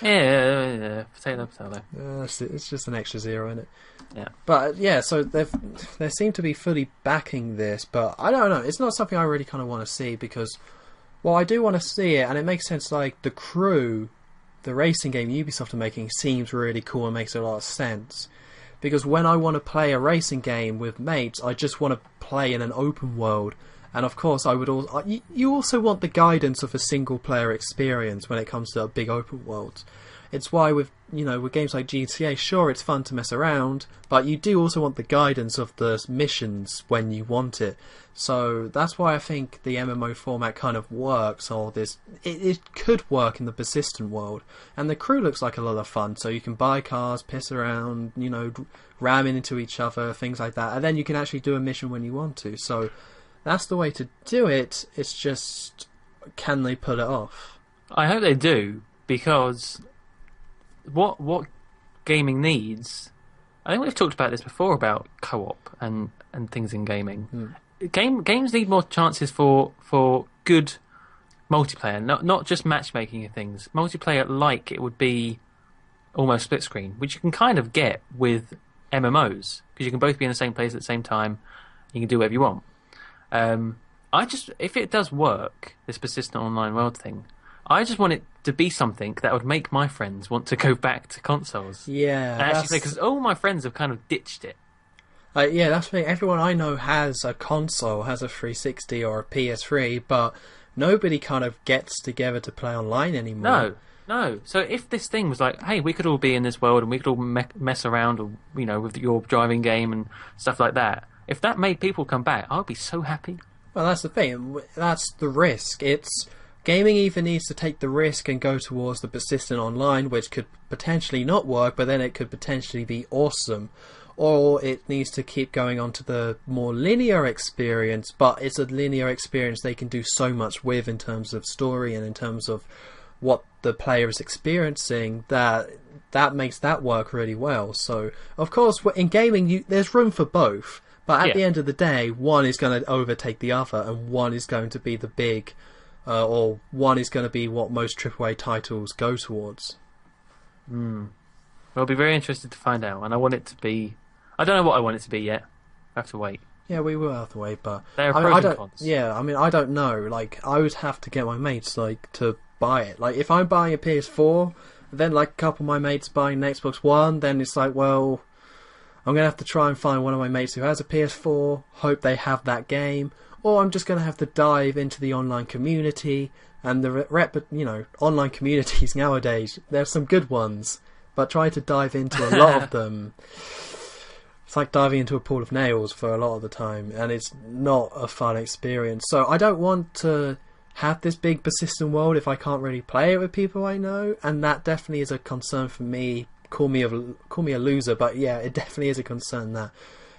Yeah, potato. It's just an extra zero in it. Yeah. But yeah, so they seem to be fully backing this, but I don't know. It's not something I really kind of want to see because, well, I do want to see it, and it makes sense. Like the Crew, the racing game Ubisoft are making, seems really cool and makes a lot of sense. Because when I want to play a racing game with mates, I just want to play in an open world. And of course, I would also you also want the guidance of a single player experience when it comes to big open worlds. It's why with games like GTA, sure, it's fun to mess around, but you do also want the guidance of the missions when you want it. So that's why I think the MMO format kind of works, or it could work in the persistent world. And the Crew looks like a lot of fun, so you can buy cars, piss around, ram into each other, things like that, and then you can actually do a mission when you want to. So that's the way to do it. It's just, can they pull it off? I hope they do, because what gaming needs, I think we've talked about this before about co-op and things in gaming. Games need more chances for good multiplayer, not just matchmaking and things. Multiplayer like it would be almost split screen, which you can kind of get with MMOs, because you can both be in the same place at the same time. You can do whatever you want. If it does work, this persistent online world thing, I just want it to be something that would make my friends want to go back to consoles. Yeah, actually, because all my friends have kind of ditched it. Yeah, that's the thing. Everyone I know has a console, has a 360 or a PS3, but nobody kind of gets together to play online anymore. No. So if this thing was like, hey, we could all be in this world and we could all mess around, or, with your driving game and stuff like that. If that made people come back, I would be so happy. Well, that's the thing. That's the risk. Gaming either needs to take the risk and go towards the persistent online, which could potentially not work, but then it could potentially be awesome. Or it needs to keep going on to the more linear experience, but it's a linear experience they can do so much with in terms of story and in terms of what the player is experiencing, that makes that work really well. So, of course, in gaming, there's room for both. But at the end of the day, one is going to overtake the other, and one is going to be the big, or one is going to be what most AAA titles go towards. Well, I'll be very interested to find out, and I want it to be... I don't know what I want it to be yet. I have to wait. Yeah, we will have to wait, but... There are pros and cons. Yeah, I don't know. Like, I would have to get my mates, to buy it. Like, if I'm buying a PS4, then, a couple of my mates buying an Xbox One, then it's like, well... I'm going to have to try and find one of my mates who has a PS4, hope they have that game, or I'm just going to have to dive into the online community, and online communities nowadays, there's some good ones, but try to dive into a lot of them. It's like diving into a pool of nails for a lot of the time, and it's not a fun experience. So I don't want to have this big persistent world if I can't really play it with people I know, and that definitely is a concern for me. Call me a loser, but yeah, it definitely is a concern that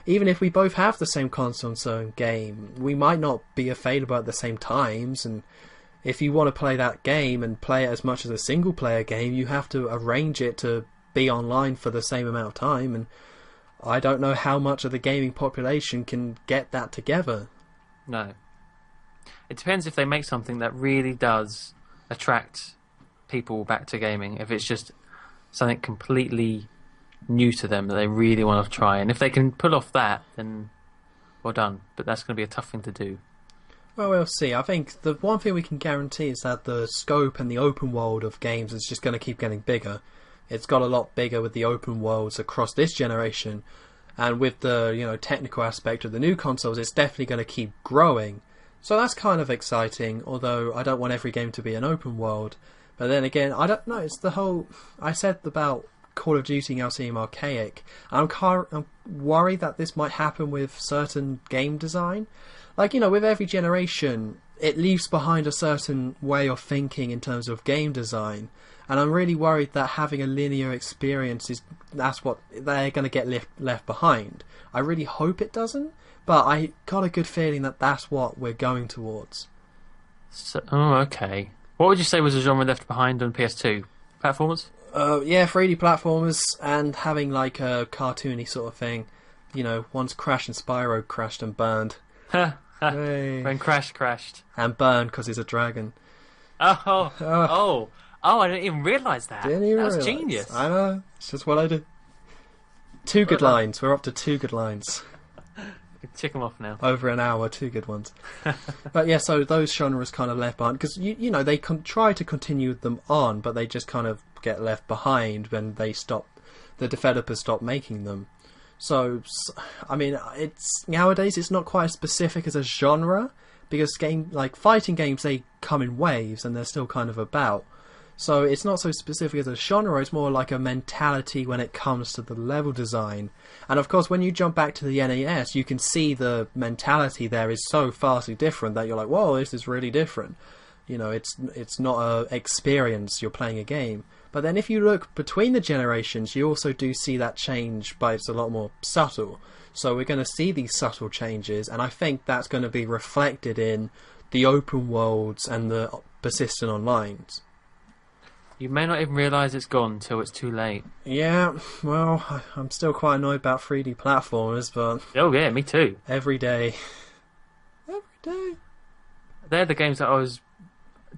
even if we both have the same console and same game, we might not be available at the same times, and if you want to play that game and play it as much as a single player game, you have to arrange it to be online for the same amount of time, and I don't know how much of the gaming population can get that together. No. It depends if they make something that really does attract people back to gaming. If it's just something completely new to them that they really want to try. And if they can pull off that, then well done. But that's going to be a tough thing to do. Well, we'll see. I think the one thing we can guarantee is that the scope and the open world of games is just going to keep getting bigger. It's got a lot bigger with the open worlds across this generation, and with the technical aspect of the new consoles, it's definitely going to keep growing. So that's kind of exciting. Although I don't want every game to be an open world. But then again, I don't know. It's the whole I said about Call of Duty now seem archaic. I'm worried that this might happen with certain game design. Like, with every generation, it leaves behind a certain way of thinking in terms of game design. And I'm really worried that having a linear experience that's what they're going to get left behind. I really hope it doesn't, but I got a good feeling that that's what we're going towards. So, okay. What would you say was a genre left behind on PS2? Platformers? Yeah, 3D platformers and having like a cartoony sort of thing. Once Crash and Spyro crashed and burned. Hey. When Crash crashed. And burned because he's a dragon. Oh, I didn't even realise that. That's genius. I know. It's just what I do. 2 good lines. We're up to 2 good lines. Tick them off now. Over an hour, 2 good ones. But yeah, so those genres kind of left behind. Because, they try to continue them on, but they just kind of get left behind when the developers stop making them. So, I mean, nowadays it's not quite as specific as a genre, because fighting games, they come in waves and they're still kind of about. So it's not so specific as a genre, it's more like a mentality when it comes to the level design. And of course, when you jump back to the NES, you can see the mentality there is so vastly different that you're like, whoa, this is really different. It's not a experience, you're playing a game. But then if you look between the generations, you also do see that change, but it's a lot more subtle. So we're going to see these subtle changes, and I think that's going to be reflected in the open worlds and the persistent onlines. You may not even realise it's gone until it's too late. Yeah, well, I'm still quite annoyed about 3D platformers, but... Oh yeah, me too. Every day. They're the games that I was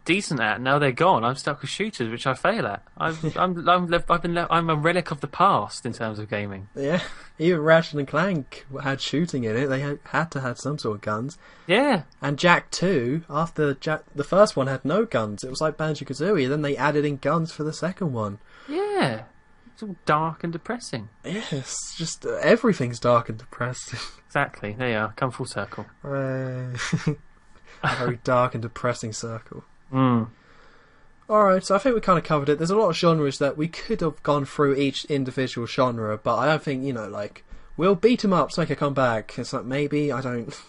decent at. Now they're gone. I'm stuck with shooters, which I fail at. I'm a relic of the past in terms of gaming. Yeah, even Ratchet and Clank had shooting in it. They had to have some sort of guns. Yeah. And Jak 2, after the first one had no guns. It was like Banjo-Kazooie. Then they added in guns for the second one. Yeah. It's all dark and depressing. Yes, just everything's dark and depressing. Exactly. There you are. Come full circle. A very dark and depressing circle. Mm. Alright, so I think we kind of covered it. There's a lot of genres that we could have gone through each individual genre, but I don't think, we'll beat them up so they can come back. It's like, maybe,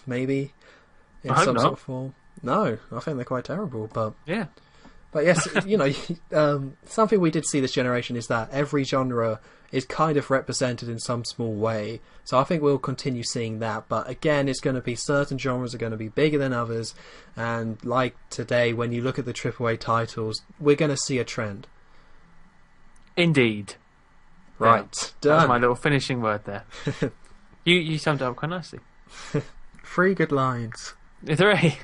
maybe, in some sort of form. No, I think they're quite terrible, but... Yeah. But yes, something we did see this generation is that every genre is kind of represented in some small way. So I think we'll continue seeing that. But again, it's going to be certain genres are going to be bigger than others. And like today, when you look at the AAA titles, we're going to see a trend. Indeed. Right. Yeah, done. that's my little finishing word there. You summed it up quite nicely. 3 good lines. 3.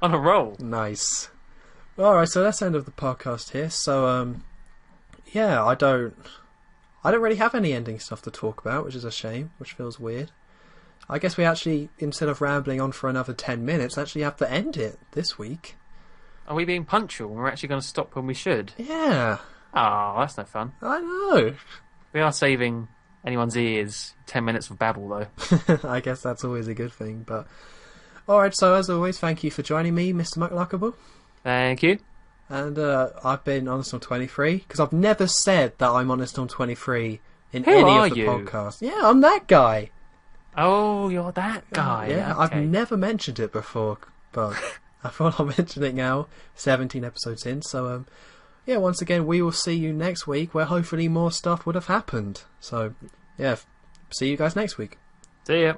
On a roll. Nice. Alright, so that's the end of the podcast here. So, yeah, I don't really have any ending stuff to talk about, which is a shame, which feels weird. I guess we actually, instead of rambling on for another 10 minutes, actually have to end it this week. Are we being punctual? We're actually going to stop when we should? Yeah. Oh, that's no fun. I know. We are saving anyone's ears 10 minutes of babble, though. I guess that's always a good thing, but... Alright, so as always, thank you for joining me, MrMuckluckable. Thank you. And I've been Honest on 23, because I've never said that I'm Honest on 23 in Who any are of the you? podcasts. Yeah, I'm that guy. Oh, you're that guy. Yeah, okay. I've never mentioned it before, but I thought I'll mention it now, 17 episodes in. So, yeah, once again, we will see you next week, where hopefully more stuff would have happened. So, yeah, see you guys next week. See ya.